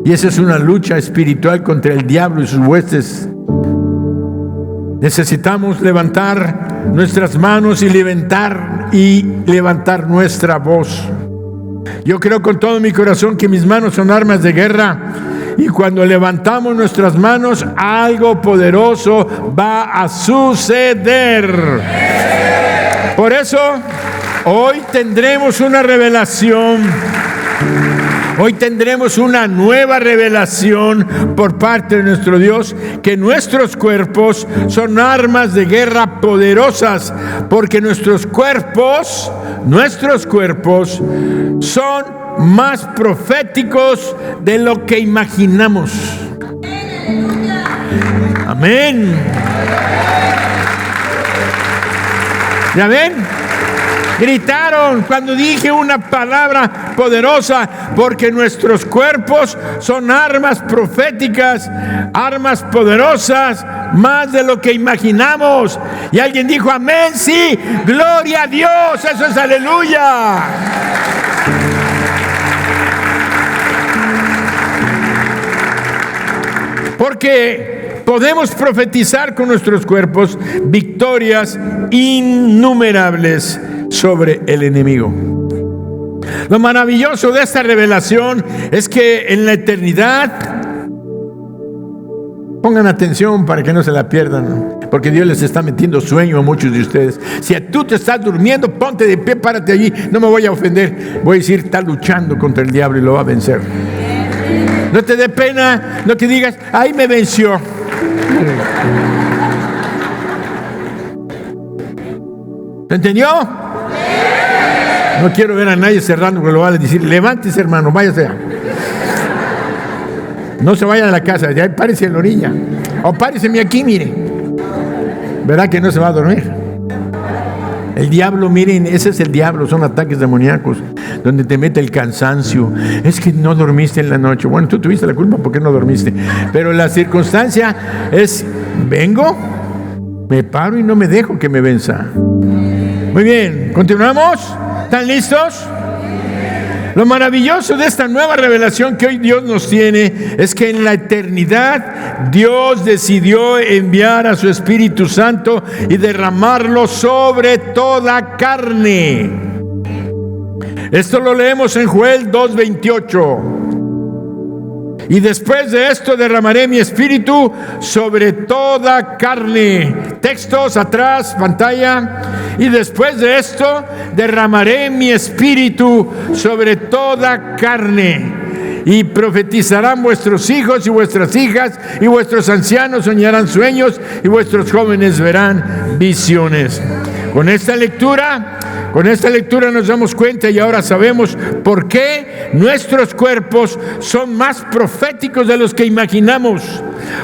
S1: y esa es una lucha espiritual contra el diablo y sus huestes. necesitamos levantar nuestras manos y levantar nuestra voz. Yo creo con todo mi corazón que mis manos son armas de guerra, y cuando levantamos nuestras manos, algo poderoso va a suceder. Por eso, hoy tendremos una revelación. Hoy tendremos una nueva revelación por parte de nuestro Dios, que nuestros cuerpos son armas de guerra poderosas, porque nuestros cuerpos son más proféticos de lo que imaginamos. Amén. ¿Ya ven? Gritaron cuando dije una palabra poderosa, porque nuestros cuerpos son armas proféticas, armas poderosas, más de lo que imaginamos. Y alguien dijo amén, sí, gloria a Dios, eso es aleluya. Porque podemos profetizar con nuestros cuerpos victorias innumerables sobre el enemigo. Lo maravilloso de esta revelación es que en la eternidad, pongan atención para que no se la pierdan, porque Dios les está metiendo sueño a muchos de ustedes. Si tú te estás durmiendo, ponte de pie, párate allí. No me voy a ofender, voy a decir, está luchando contra el diablo y lo va a vencer. No te dé pena, no te digas, ay, me venció. ¿Te entendió? No quiero ver a nadie cerrando, porque lo va a decir, levántese, hermano, váyase. No se vaya de la casa, ya párese en la orilla. O páreseme aquí, mire. ¿Verdad que no se va a dormir? El diablo, miren, ese es el diablo, son ataques demoníacos, donde te mete el cansancio. Es que no dormiste en la noche. Bueno, tú tuviste la culpa porque no dormiste. Pero la circunstancia es, vengo, me paro y no me dejo que me venza. Muy bien, continuamos. ¿Están listos? Lo maravilloso de esta nueva revelación que hoy Dios nos tiene es que en la eternidad Dios decidió enviar a su Espíritu Santo y derramarlo sobre toda carne. Esto lo leemos en Joel 2:28. Y después de esto derramaré mi espíritu sobre toda carne. Textos atrás, pantalla. Y después de esto derramaré mi espíritu sobre toda carne. Y profetizarán vuestros hijos y vuestras hijas, y vuestros ancianos soñarán sueños, y vuestros jóvenes verán visiones. Con esta lectura nos damos cuenta, y ahora sabemos por qué nuestros cuerpos son más proféticos de los que imaginamos.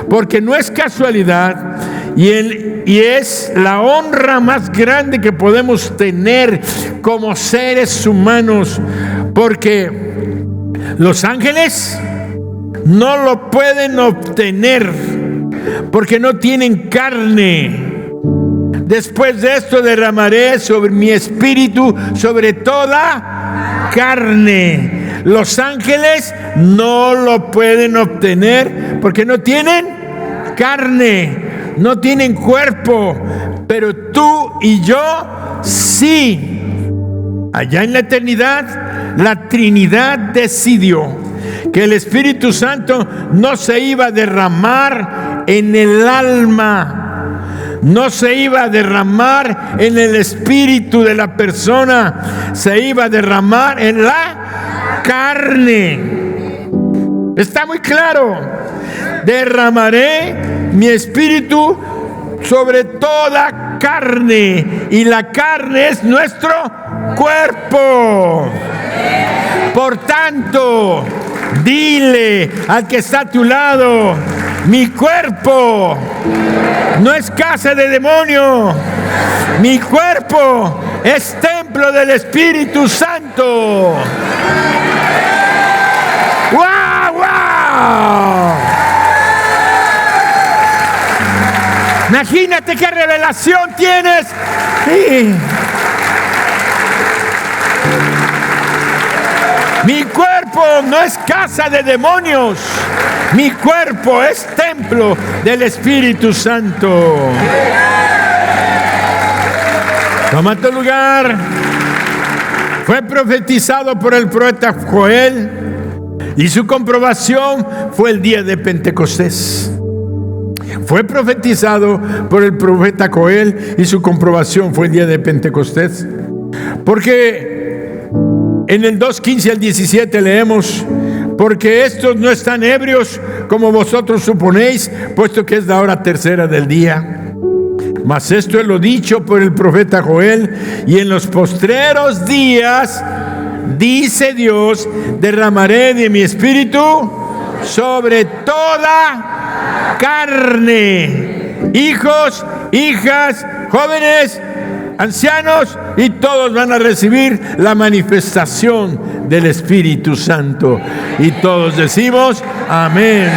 S1: Porque no es casualidad, y es la honra más grande que podemos tener como seres humanos, porque los ángeles no lo pueden obtener, porque no tienen carne. Después de esto derramaré sobre mi espíritu sobre toda carne. Los ángeles no lo pueden obtener porque no tienen carne, no tienen cuerpo, pero tú y yo sí. Allá en la eternidad, la Trinidad decidió que el Espíritu Santo no se iba a derramar en el alma, no se iba a derramar en el espíritu de la persona, se iba a derramar en la carne. Está muy claro. Derramaré mi espíritu sobre toda carne, y la carne es nuestro cuerpo. Por tanto, dile al que está a tu lado: mi cuerpo no es casa de demonio. Mi cuerpo es templo del Espíritu Santo. ¡Wow, wow! Imagínate qué revelación tienes. Sí. Mi cuerpo no es casa de demonios. Mi cuerpo es templo del Espíritu Santo. Toma tu lugar. Fue profetizado por el profeta Joel y su comprobación fue el día de Pentecostés. Fue profetizado por el profeta Joel y su comprobación fue el día de Pentecostés. Porque en el 2:15 al 17 leemos: porque estos no están ebrios como vosotros suponéis, puesto que es la hora tercera del día. Mas esto es lo dicho por el profeta Joel: y en los postreros días, dice Dios, derramaré de mi espíritu sobre toda carne, hijos, hijas, jóvenes, ancianos, y todos van a recibir la manifestación del Espíritu Santo. Y todos decimos amén.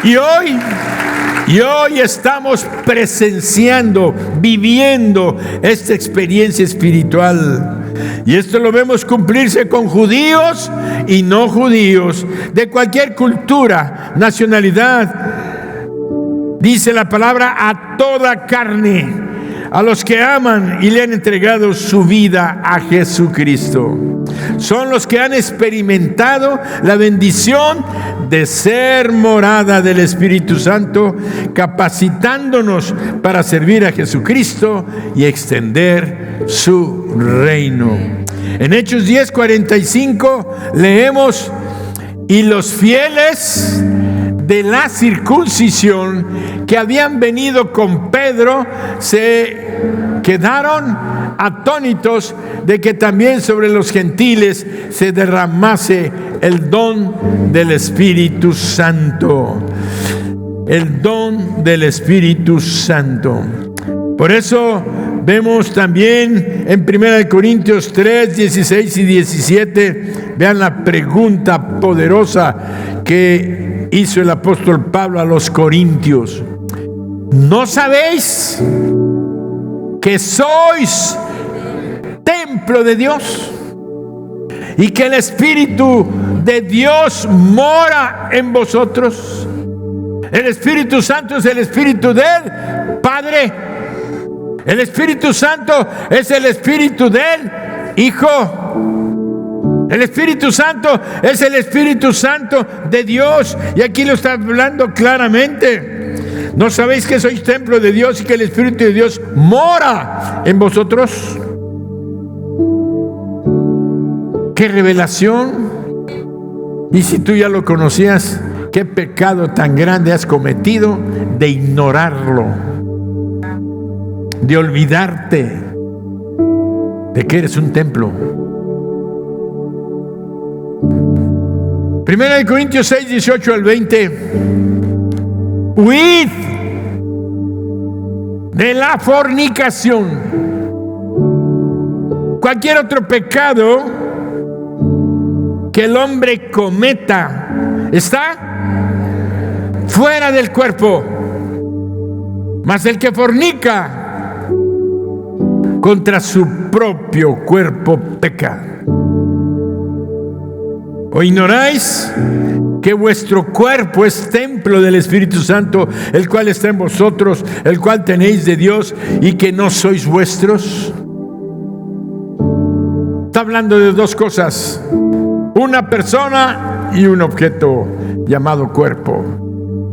S1: Y hoy estamos presenciando, viviendo esta experiencia espiritual. Y esto lo vemos cumplirse con judíos y no judíos, de cualquier cultura, nacionalidad. Dice la palabra: a toda carne, a los que aman y le han entregado su vida a Jesucristo. Son los que han experimentado la bendición de ser morada del Espíritu Santo, capacitándonos para servir a Jesucristo y extender su reino. En Hechos 10:45 leemos: y los fieles de la circuncisión que habían venido con Pedro se quedaron atónitos de que también sobre los gentiles se derramase el don del Espíritu Santo. El don del Espíritu Santo. Por eso vemos también en 1 Corintios 3, 16 y 17, vean la pregunta poderosa que hizo el apóstol Pablo a los corintios: ¿no sabéis que sois templo de Dios y que el Espíritu de Dios mora en vosotros? El Espíritu Santo es el Espíritu del Padre. El Espíritu Santo es el Espíritu del Hijo. El Espíritu Santo es el Espíritu Santo de Dios. Y aquí lo está hablando claramente. ¿No sabéis que sois templo de Dios y que el Espíritu de Dios mora en vosotros? ¡Qué revelación! Y si tú ya lo conocías, ¿qué pecado tan grande has cometido de ignorarlo? De olvidarte de que eres un templo. 1 Corintios 6, 18 al 20. Huid de la fornicación. Cualquier otro pecado que el hombre cometa está fuera del cuerpo, mas el que fornica contra su propio cuerpo peca. ¿O ignoráis que vuestro cuerpo es templo del Espíritu Santo, el cual está en vosotros, el cual tenéis de Dios, y que no sois vuestros? Está hablando de dos cosas: una persona y un objeto llamado cuerpo.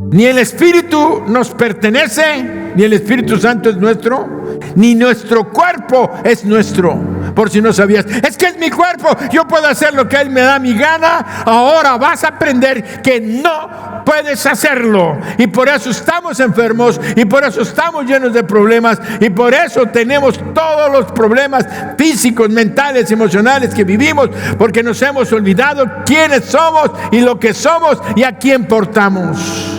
S1: Ni el Espíritu nos pertenece, ni el Espíritu Santo es nuestro, ni nuestro cuerpo es nuestro. Por si no sabías, es que es mi cuerpo, yo puedo hacer lo que Él me da mi gana. Ahora vas a aprender que no puedes hacerlo. Y por eso estamos enfermos, y por eso estamos llenos de problemas, y por eso tenemos todos los problemas físicos, mentales, emocionales que vivimos, porque nos hemos olvidado quiénes somos y lo que somos y a quién portamos.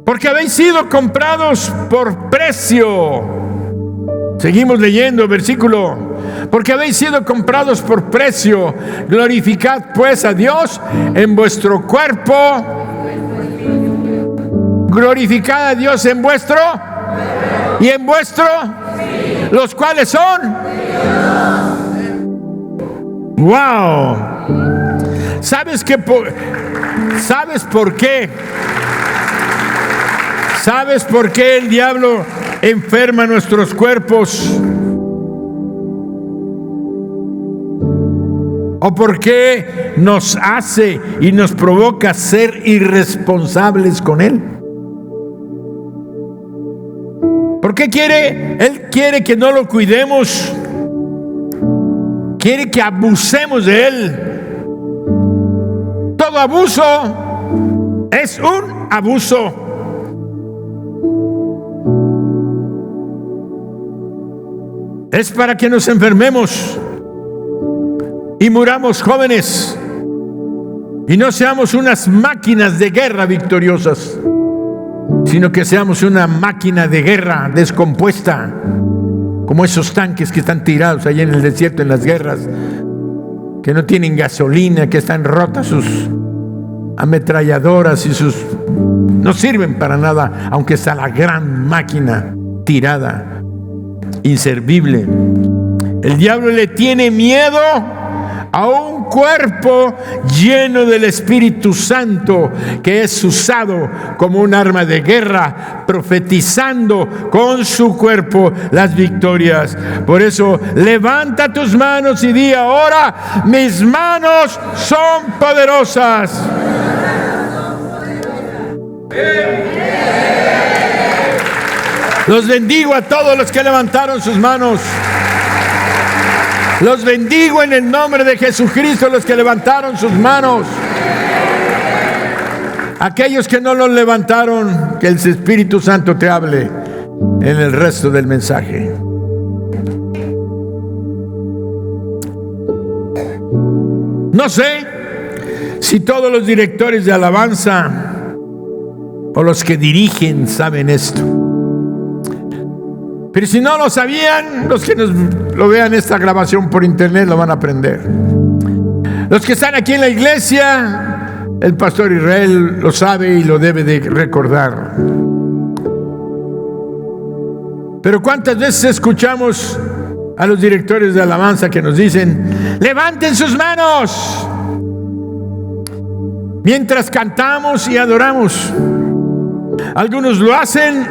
S1: Porque habéis sido comprados por precio. Seguimos leyendo versículo: porque habéis sido comprados por precio. Glorificad pues a Dios en vuestro cuerpo. Glorificad a Dios en vuestro. y en vuestro, los cuales son. ¡Wow! ¿Sabes por qué? ¿Sabes por qué el diablo enferma nuestros cuerpos? ¿O por qué nos hace y nos provoca ser irresponsables con él? ¿Por qué quiere? Él quiere que no lo cuidemos. Quiere que abusemos de él. Todo abuso es un abuso. Es para que nos enfermemos y muramos jóvenes y no seamos unas máquinas de guerra victoriosas, sino que seamos una máquina de guerra descompuesta, como esos tanques que están tirados allá en el desierto en las guerras, que no tienen gasolina, que están rotas sus ametralladoras y no sirven para nada, aunque está la gran máquina tirada, inservible. El diablo le tiene miedo a un cuerpo lleno del Espíritu Santo, que es usado como un arma de guerra, profetizando con su cuerpo las victorias. Por eso, levanta tus manos y di ahora: mis manos son poderosas. Los bendigo a todos los que levantaron sus manos. Los bendigo en el nombre de Jesucristo, los que levantaron sus manos. Aquellos que no los levantaron, que el Espíritu Santo te hable en el resto del mensaje. No sé si todos los directores de alabanza o los que dirigen saben esto. Pero si no lo sabían, los que lo vean esta grabación por internet lo van a aprender. Los que están aquí en la iglesia, el pastor Israel lo sabe y lo debe de recordar. Pero ¿cuántas veces escuchamos a los directores de alabanza que nos dicen: levanten sus manos mientras cantamos y adoramos? Algunos lo hacen,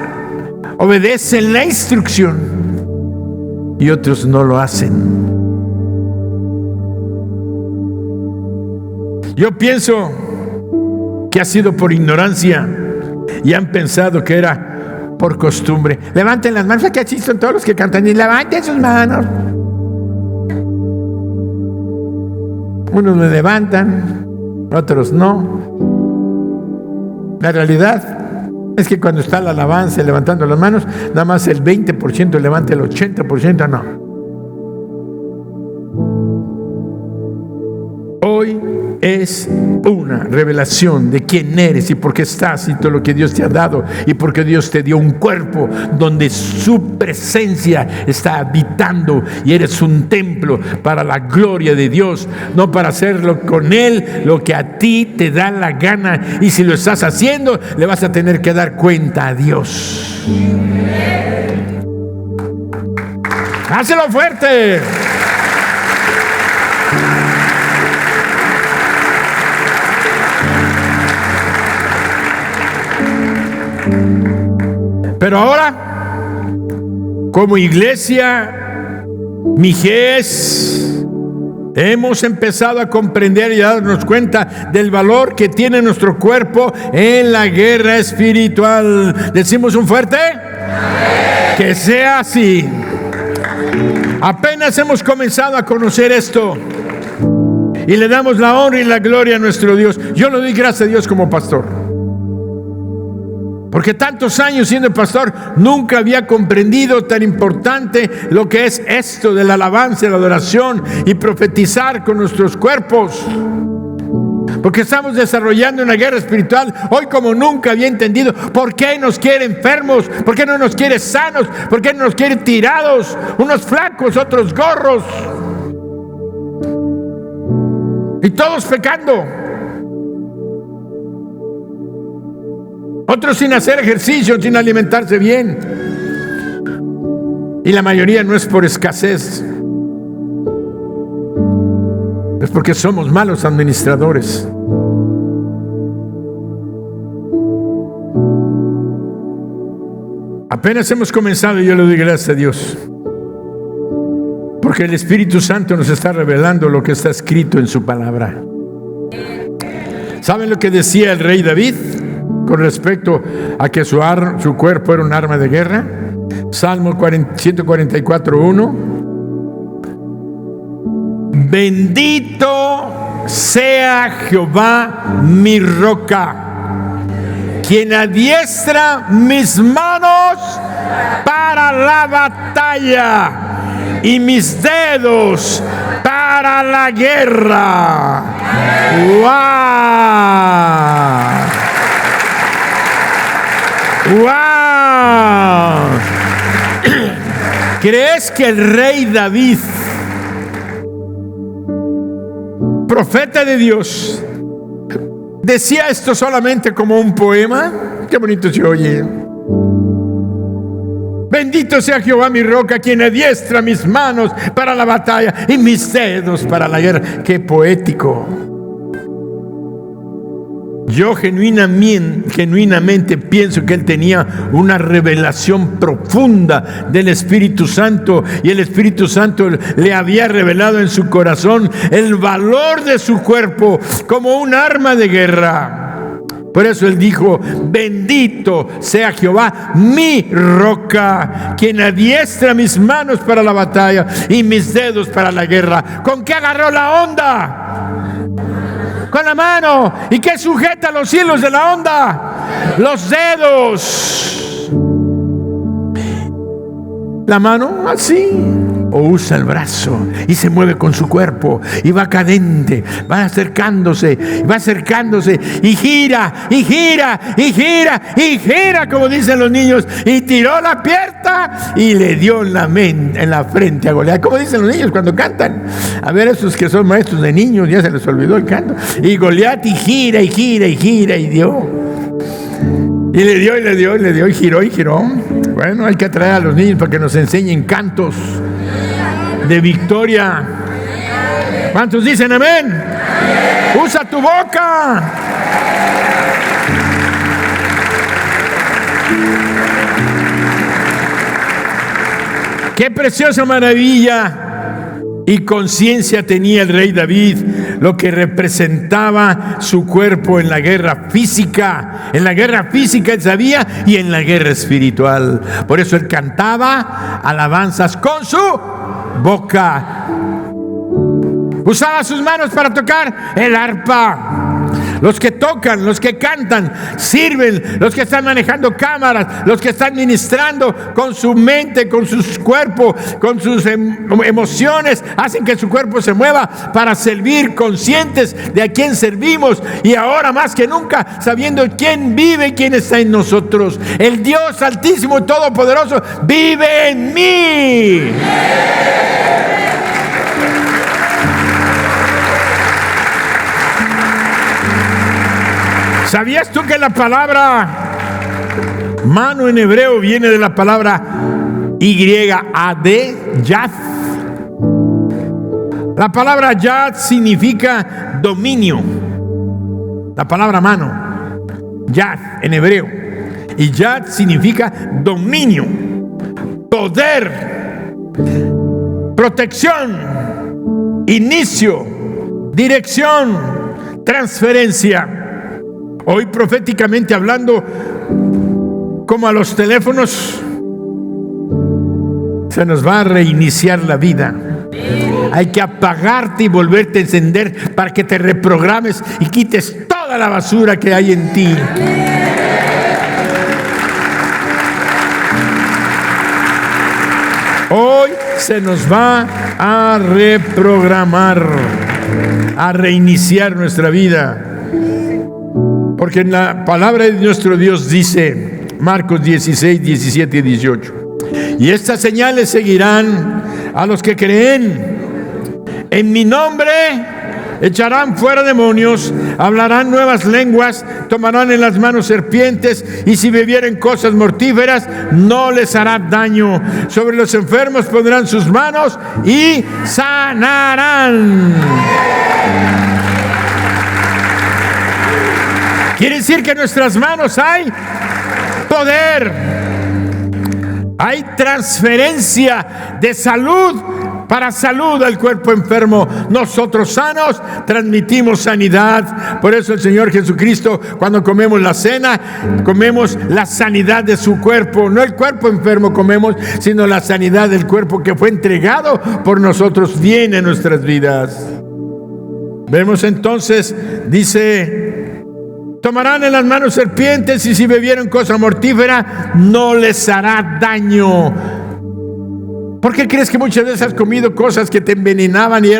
S1: obedecen la instrucción, y otros no lo hacen. Yo pienso que ha sido por ignorancia y han pensado que era por costumbre. Levanten las manos, que así son todos los que cantan, y levanten sus manos. Unos lo levantan, otros no. La realidad es que cuando está la alabanza levantando las manos, nada más el 20% levanta, el 80% no. Hoy es una revelación de quién eres y por qué estás y todo lo que Dios te ha dado, y porque Dios te dio un cuerpo donde su presencia está habitando, y eres un templo para la gloria de Dios, no para hacerlo con Él lo que a ti te da la gana. Y si lo estás haciendo, le vas a tener que dar cuenta a Dios. ¡Hácelo fuerte! Pero ahora, como iglesia Mijés, hemos empezado a comprender y a darnos cuenta del valor que tiene nuestro cuerpo en la guerra espiritual. ¿Decimos un fuerte? ¡Amén! Que sea así. Apenas hemos comenzado a conocer esto y le damos la honra y la gloria a nuestro Dios. Yo le doy gracias a Dios como pastor, porque tantos años siendo pastor nunca había comprendido tan importante lo que es esto de la alabanza y la adoración y profetizar con nuestros cuerpos. Porque estamos desarrollando una guerra espiritual. Hoy como nunca había entendido por qué nos quiere enfermos, por qué no nos quiere sanos, por qué no nos quiere tirados, unos flacos, otros gorros, y todos pecando. Otros sin hacer ejercicio, sin alimentarse bien. Y la mayoría no es por escasez, es porque somos malos administradores. Apenas hemos comenzado y yo le doy gracias a Dios, porque el Espíritu Santo nos está revelando lo que está escrito en su palabra. ¿Saben lo que decía el rey David con respecto a que su cuerpo era un arma de guerra? Salmo 144:1. Bendito sea Jehová mi roca, quien adiestra mis manos para la batalla y mis dedos para la guerra. ¡Wow! ¡Wow! ¿Crees que el rey David, profeta de Dios, decía esto solamente como un poema? Qué bonito se oye. Bendito sea Jehová mi roca, quien adiestra mis manos para la batalla y mis dedos para la guerra. Qué poético. Yo genuinamente pienso que él tenía una revelación profunda del Espíritu Santo, y el Espíritu Santo le había revelado en su corazón el valor de su cuerpo como un arma de guerra. Por eso él dijo: bendito sea Jehová mi roca, quien adiestra mis manos para la batalla y mis dedos para la guerra. ¿Con qué agarró la onda? Con la mano. ¿Y qué sujeta los hilos de la onda? Los dedos. La mano así, o usa el brazo y se mueve con su cuerpo y va cadente, va acercándose y gira y gira y gira y gira, como dicen los niños, y tiró la pierna y le dio en la frente a Goliat, como dicen los niños cuando cantan. A ver, esos que son maestros de niños, ya se les olvidó el canto. Y Goliat y gira y gira y gira y dio. Y le dio y giró. Bueno, hay que atraer a los niños para que nos enseñen cantos de victoria. ¿Cuántos dicen amén? Usa tu boca. Qué preciosa maravilla y conciencia tenía el rey David, lo que representaba su cuerpo en la guerra física. En la guerra física él sabía, y en la guerra espiritual. Por eso él cantaba alabanzas con su boca. Usaba sus manos para tocar el arpa. Los que tocan, los que cantan, sirven. Los que están manejando cámaras, los que están ministrando con su mente, con sus cuerpos, con sus emociones, hacen que su cuerpo se mueva para servir, conscientes de a quién servimos, y ahora más que nunca sabiendo quién vive y quién está en nosotros. El Dios Altísimo y Todopoderoso vive en mí. ¿Sabías tú que la palabra mano en hebreo viene de la palabra yad, yad? La palabra yad significa dominio. La palabra mano, yad en hebreo, y yad significa dominio, poder, protección, inicio, dirección, transferencia. Hoy, proféticamente hablando, como a los teléfonos, se nos va a reiniciar la vida. Hay que apagarte y volverte a encender para que te reprogrames y quites toda la basura que hay en ti. Hoy se nos va a reprogramar, a reiniciar nuestra vida. Porque en la palabra de nuestro Dios dice, Marcos 16, 17 y 18: y estas señales seguirán a los que creen. En mi nombre echarán fuera demonios, hablarán nuevas lenguas, tomarán en las manos serpientes, y si bebieren cosas mortíferas, no les hará daño. Sobre los enfermos pondrán sus manos y sanarán. Quiere decir que en nuestras manos hay poder, hay transferencia de salud para salud al cuerpo enfermo. Nosotros sanos transmitimos sanidad. Por eso el Señor Jesucristo, cuando comemos la cena, comemos la sanidad de su cuerpo. No el cuerpo enfermo comemos, sino la sanidad del cuerpo que fue entregado por nosotros, viene en nuestras vidas. Vemos entonces, dice: tomarán en las manos serpientes, y si bebieren cosa mortífera, no les hará daño. ¿Por qué crees que muchas veces has comido cosas que te envenenaban y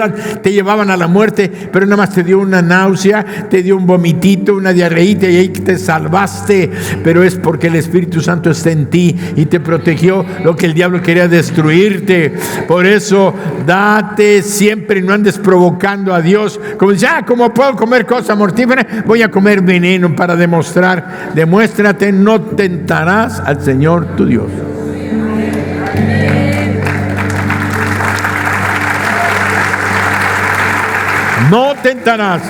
S1: te llevaban a la muerte, pero nada más te dio una náusea, te dio un vomitito, una diarreíta, y ahí te salvaste? Pero es porque el Espíritu Santo está en ti y te protegió lo que el diablo quería destruirte. Por eso, date siempre, no andes provocando a Dios. Como dice: como puedo comer cosa mortífera, voy a comer veneno para demostrar. Demuéstrate, no tentarás al Señor tu Dios. No tentarás.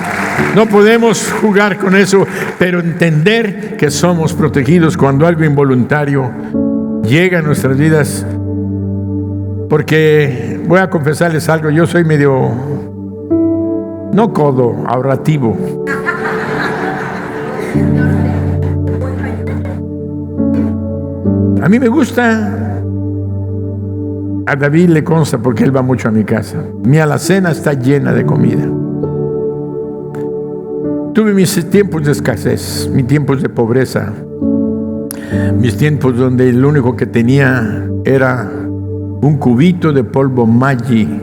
S1: No podemos jugar con eso, pero entender que somos protegidos cuando algo involuntario llega a nuestras vidas. Porque voy a confesarles algo: yo soy medio, no codo, ahorrativo. A mí me gusta. A David le consta porque él va mucho a mi casa. Mi alacena está llena de comida. Tuve mis tiempos de escasez, mis tiempos de pobreza, mis tiempos donde lo único que tenía era un cubito de polvo Maggi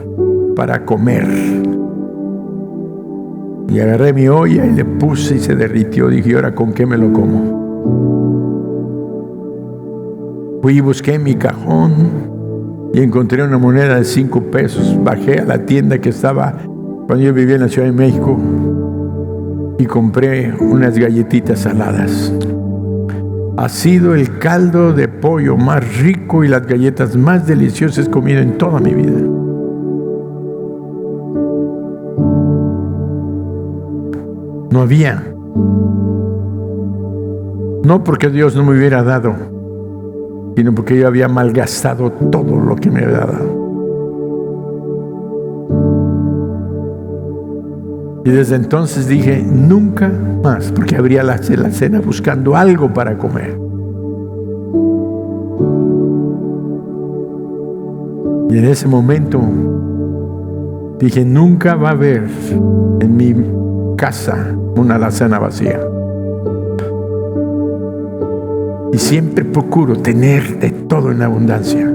S1: para comer. Y agarré mi olla y le puse y se derritió. Dije: ¿y ahora con qué me lo como? Fui y busqué mi cajón y encontré una moneda de 5 pesos. Bajé a la tienda que estaba cuando yo vivía en la Ciudad de México y compré unas galletitas saladas. Ha sido el caldo de pollo más rico y las galletas más deliciosas que he comido en toda mi vida. No había. No porque Dios no me hubiera dado, sino porque yo había malgastado todo lo que me había dado. Y desde entonces dije: nunca más, porque abría la cena buscando algo para comer. Y en ese momento dije: nunca va a haber en mi casa una alacena vacía. Y siempre procuro tener de todo en abundancia.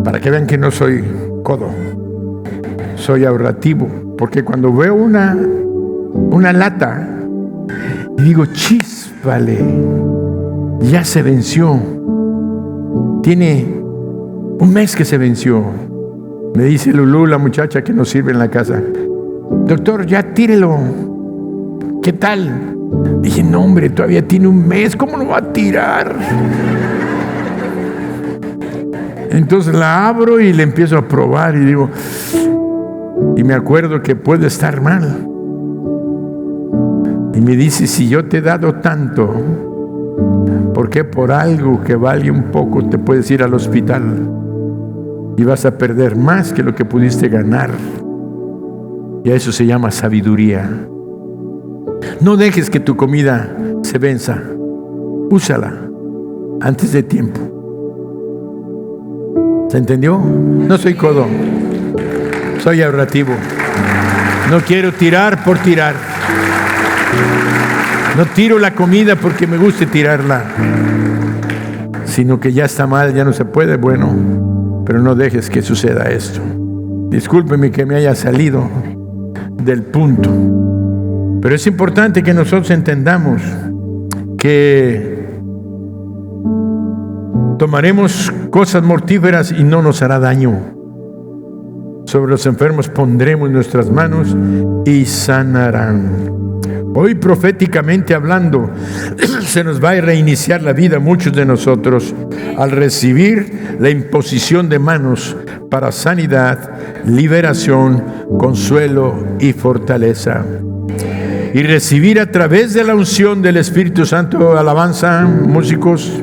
S1: Para que vean que no soy codo, soy ahorrativo. Porque cuando veo una lata y digo: chíspale, ya se venció, tiene un mes que se venció. Me dice Lulú, la muchacha que nos sirve en la casa: doctor, ya tírelo. ¿Qué tal? Dije: no, hombre, todavía tiene un mes, ¿cómo lo va a tirar? Entonces la abro y le empiezo a probar y digo, y me acuerdo que puede estar mal. Y me dice: si yo te he dado tanto, ¿por qué por algo que vale un poco te puedes ir al hospital y vas a perder más que lo que pudiste ganar? Y a eso se llama sabiduría. No dejes que tu comida se venza. Úsala antes de tiempo. ¿Se entendió? No soy codo, soy ahorrativo. No quiero tirar por tirar. No tiro la comida porque me guste tirarla, sino que ya está mal, ya no se puede. Bueno, pero no dejes que suceda esto. Discúlpeme que me haya salido del punto, pero es importante que nosotros entendamos que tomaremos cosas mortíferas y no nos hará daño. sobre los enfermos pondremos nuestras manos y sanarán. Hoy, proféticamente hablando, se nos va a reiniciar la vida a muchos de nosotros al recibir la imposición de manos para sanidad, liberación, consuelo y fortaleza. Y recibir a través de la unción del Espíritu Santo. Alabanza, músicos.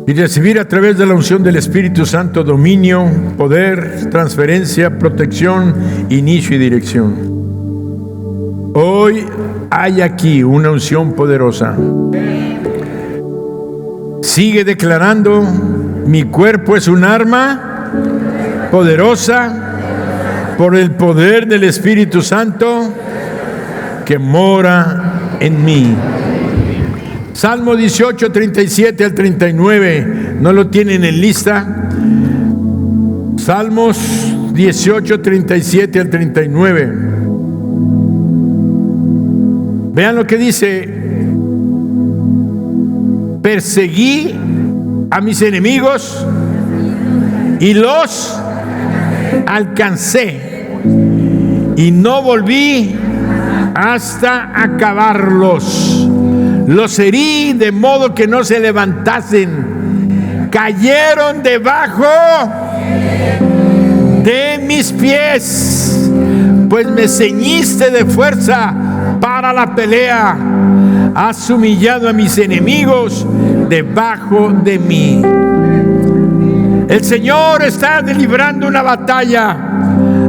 S1: Y recibir a través de la unción del Espíritu Santo dominio, poder, transferencia, protección, inicio y dirección. Hoy hay aquí una unción poderosa. Sigue declarando: mi cuerpo es un arma poderosa por el poder del Espíritu Santo que mora en mí. Salmo 18, 37 al 39, ¿no lo tienen en lista? Salmos 18, 37 al 39. Vean lo que dice: perseguí a mis enemigos y los alcancé, y no volví hasta acabarlos. Los herí de modo que no se levantasen. Cayeron debajo de mis pies, pues me ceñiste de fuerza para la pelea. Has humillado a mis enemigos debajo de mí. El Señor está librando una batalla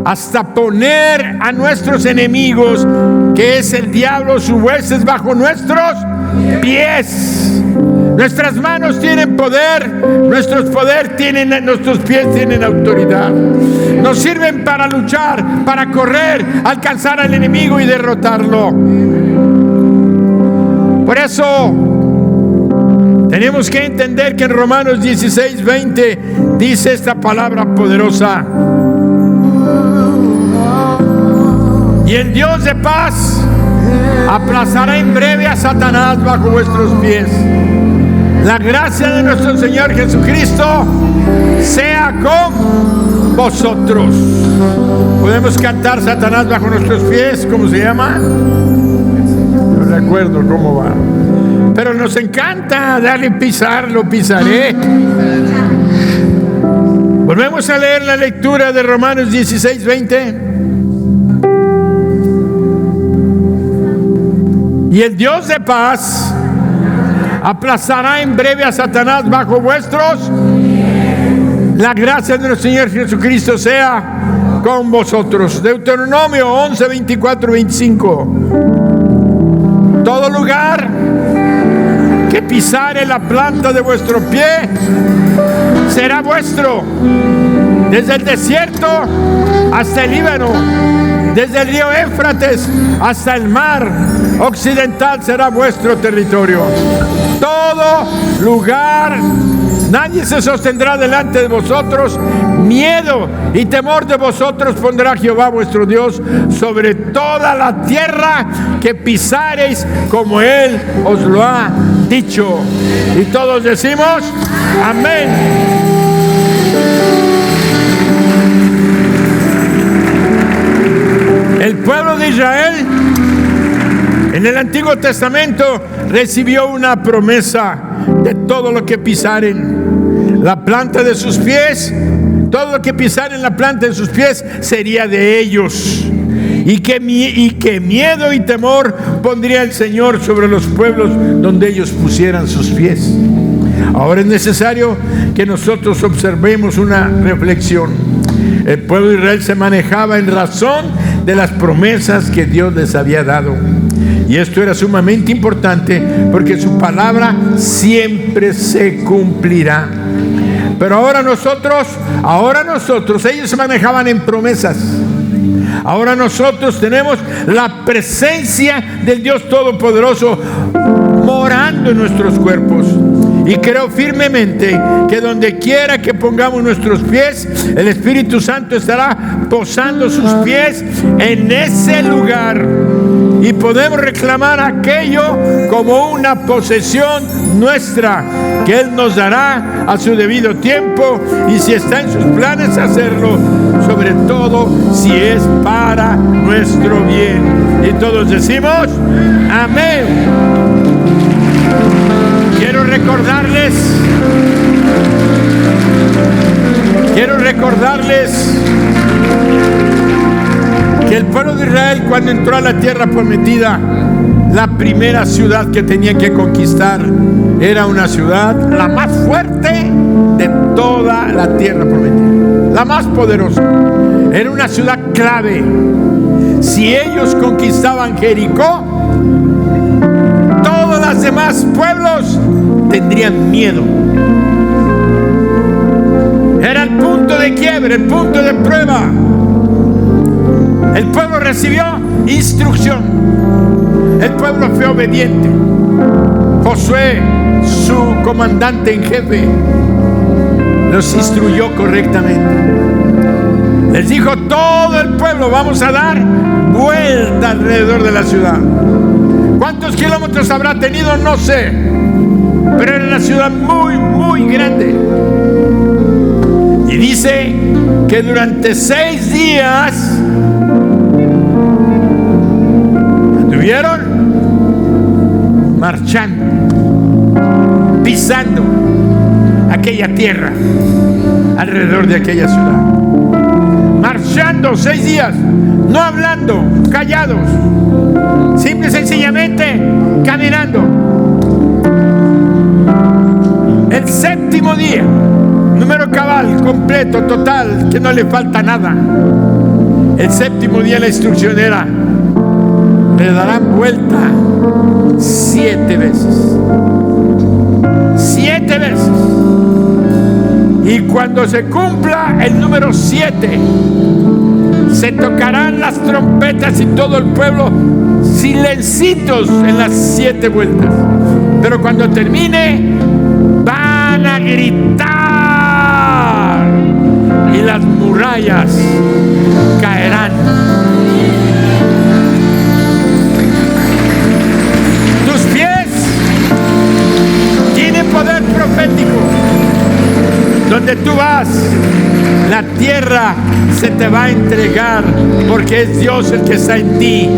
S1: hasta poner a nuestros enemigos, que es el diablo, sus huestes, bajo nuestros pies. Nuestras manos tienen poder, nuestros pies tienen autoridad. Nos sirven para luchar, para correr, alcanzar al enemigo y derrotarlo. Por eso tenemos que entender que en Romanos 16, 20 dice esta palabra poderosa: y el Dios de paz aplazará en breve a Satanás bajo vuestros pies. La gracia de nuestro Señor Jesucristo sea con vosotros. Podemos cantar Satanás bajo nuestros pies. ¿Cómo se llama? No recuerdo cómo va, pero nos encanta darle pisar, lo pisaré. Volvemos a leer la lectura de Romanos 16, 20. Y el Dios de paz aplazará en breve a Satanás bajo vuestros. La gracia de nuestro Señor Jesucristo sea con vosotros. Deuteronomio 11, 24, 25. Todo lugar que pisare la planta de vuestro pie será vuestro, desde el desierto hasta el Líbano, desde el río Éufrates hasta el mar occidental será vuestro territorio. Todo lugar, nadie se sostendrá delante de vosotros. Miedo y temor de vosotros pondrá Jehová vuestro Dios sobre toda la tierra que pisareis, como Él os lo ha dicho. Y todos decimos amén. El pueblo de Israel en el Antiguo Testamento recibió una promesa de todo lo que pisaren la planta de sus pies. Todo lo que pisaren la planta de sus pies sería de ellos. Y que miedo y temor pondría el Señor sobre los pueblos donde ellos pusieran sus pies. Ahora es necesario que nosotros observemos una reflexión. El pueblo de Israel se manejaba en razón de las promesas que Dios les había dado. Y esto era sumamente importante porque su palabra siempre se cumplirá. Pero ahora nosotros, ellos se manejaban en promesas. Ahora nosotros tenemos la presencia del Dios Todopoderoso morando en nuestros cuerpos. Y creo firmemente que donde quiera que pongamos nuestros pies, el Espíritu Santo estará posando sus pies en ese lugar. Y podemos reclamar aquello como una posesión nuestra, que Él nos dará a su debido tiempo, y si está en sus planes hacerlo, sobre todo si es para nuestro bien. Y todos decimos amén. Quiero recordarles que el pueblo de Israel, cuando entró a la tierra prometida, la primera ciudad que tenía que conquistar era una ciudad, la más fuerte de toda la tierra prometida, la más poderosa. Era una ciudad clave. Si ellos conquistaban Jericó, todos los demás pueblos tendrían miedo. Era el punto de quiebre, el punto de prueba. El pueblo recibió instrucción. El pueblo fue obediente. Josué, su comandante en jefe, los instruyó correctamente. Les dijo: todo el pueblo vamos a dar vuelta alrededor de la ciudad. ¿Cuántos kilómetros habrá tenido? No sé, pero era una ciudad muy, muy grande. Y dice que durante 6 días anduvieron marchando, pisando aquella tierra alrededor de aquella ciudad. Marchando 6 días, no hablando, callados, simple y sencillamente caminando. El 7º día, número cabal, completo, total, que no le falta nada. El 7º día la instrucción era: le darán vuelta 7 veces. 7 veces. Y cuando se cumpla el número 7, se tocarán las trompetas y todo el pueblo silencitos en las 7 vueltas. Pero cuando termine, van a gritar y las murallas caerán. Tus pies tienen poder profético. Donde tú vas, la tierra se te va a entregar, porque es Dios el que está en ti,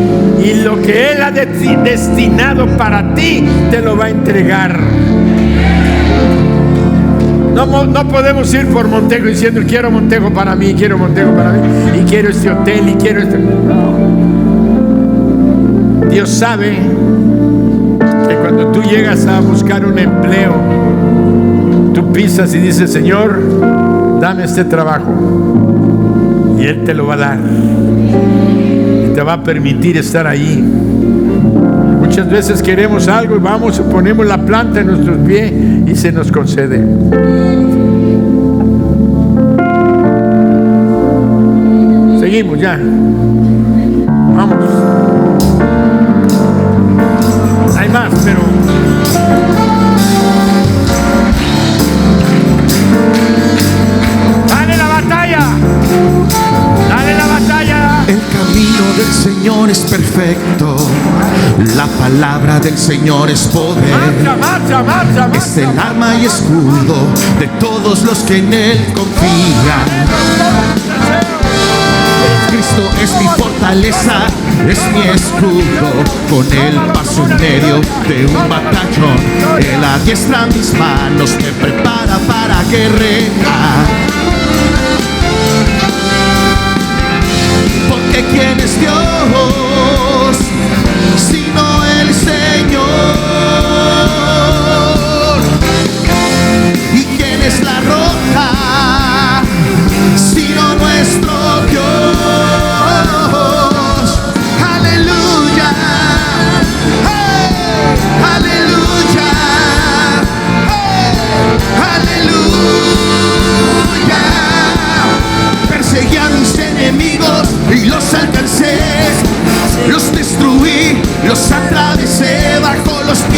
S1: y lo que Él ha destinado para ti te lo va a entregar. No podemos ir por Montejo diciendo: quiero Montejo para mí, quiero Montejo para mí, y quiero este hotel, y quiero este. No. Dios sabe que cuando tú llegas a buscar un empleo, tú pisas y dices: Señor, dame este trabajo, y Él te lo va a dar y te va a permitir estar ahí. Muchas veces queremos algo y vamos y ponemos la planta en nuestros pies y se nos concede. Seguimos ya. Vamos. Hay más, pero ¡dale la batalla! ¡Dale la batalla!
S2: El camino del Señor es perfecto, la palabra del Señor es poder.
S1: Marcha, marcha.
S2: Es el arma y escudo de todos los que en Él confían. Cristo es mi fortaleza, es mi escudo. Con Él paso en medio de un batallón. Él adiestra mis manos, me prepara para guerrear. Porque ¿quién es Dios sino el Señor? ¿Y quién es la roca sino nuestro Dios? Aleluya, aleluya, aleluya. Perseguí a mis enemigos y los alcancé, los destruí, los atravesé bajo los pies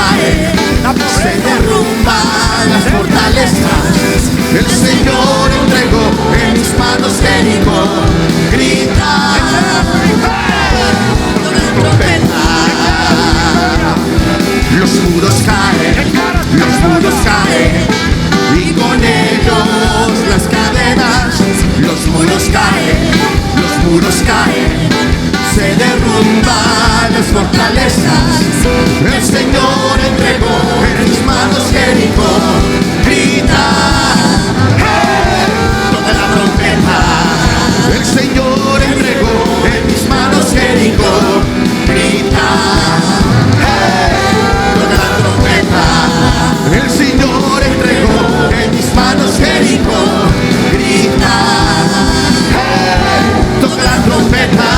S2: caen, se derrumban las fortalezas. El Señor entregó en mis manos Jericó. Grita con la trompeta. Los muros caen, y con ellos las cadenas. Los muros caen, se derrumban las fortalezas. El Señor entregó en mis manos Jericó. Grita, toca la trompeta. El Señor entregó en mis manos Jericó. Grita, toca la trompeta. El Señor entregó en mis manos Jericó. Grita, toca la trompeta.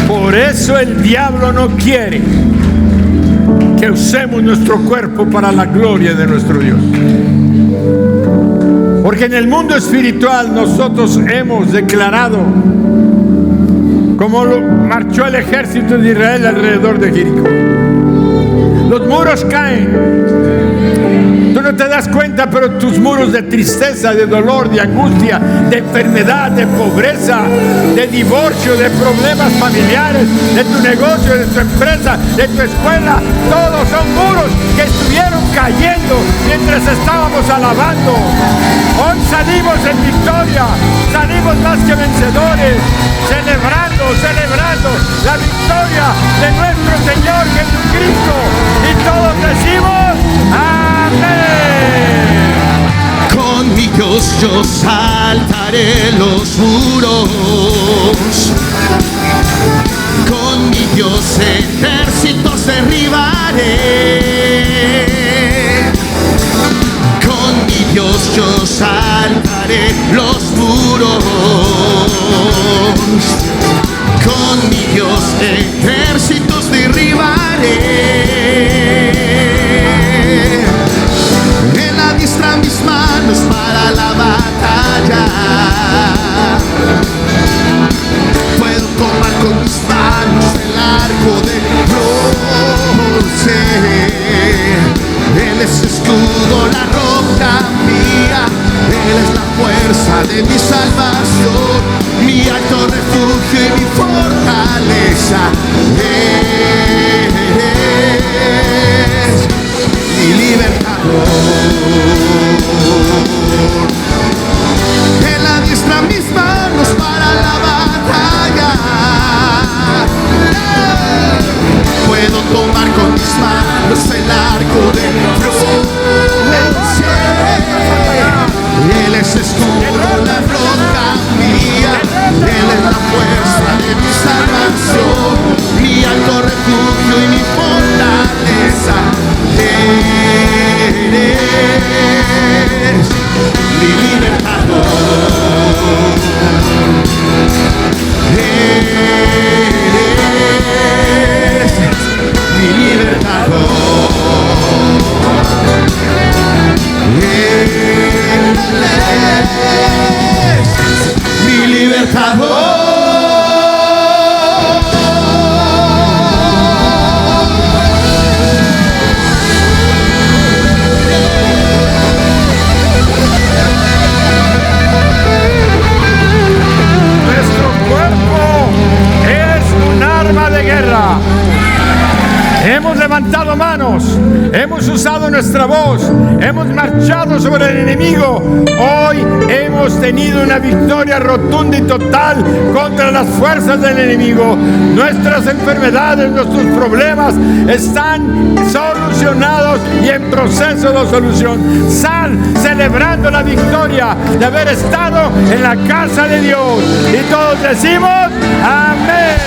S1: Por eso el diablo no quiere que usemos nuestro cuerpo para la gloria de nuestro Dios. Porque en el mundo espiritual nosotros hemos declarado, como marchó el ejército de Israel alrededor de Jericó. Los muros caen. Tú no te das cuenta, pero tus muros de tristeza, de dolor, de angustia, de enfermedad, de pobreza, de divorcio, de problemas familiares, de tu negocio, de tu empresa, de tu escuela, todos son muros que estuvieron cayendo mientras estábamos alabando. Hoy salimos en victoria, salimos más que vencedores, celebrando la victoria de nuestro Señor Jesucristo. Y todos decimos amén.
S2: Con mi Dios yo saltaré los muros. Con mi Dios ejércitos derribaré. Con mi Dios yo saltaré los muros. Con mi Dios ejércitos derribaré. En la diestra mis manos para la batalla. Puedo tomar con mis manos el arco de bronce. Él es escudo, la roca mía. Él es la fuerza de mi salvación, mi alto refugio y mi fortaleza. Es mi libertador. En la diestra mis manos para la batalla. Puedo tomar con mis manos el arco de bronce. Él es escudo, la roca mía. Él es la fuerza de mi salvación, mi alto refugio y mi fortaleza. Eres mi libertador. Eres mi libertador. Eres mi libertador.
S1: Hemos levantado manos, hemos usado nuestra voz, hemos marchado sobre el enemigo. Hoy hemos tenido una victoria rotunda y total contra las fuerzas del enemigo. Nuestras enfermedades, nuestros problemas están solucionados y en proceso de solución. Sal celebrando la victoria de haber estado en la casa de Dios. Y todos decimos amén.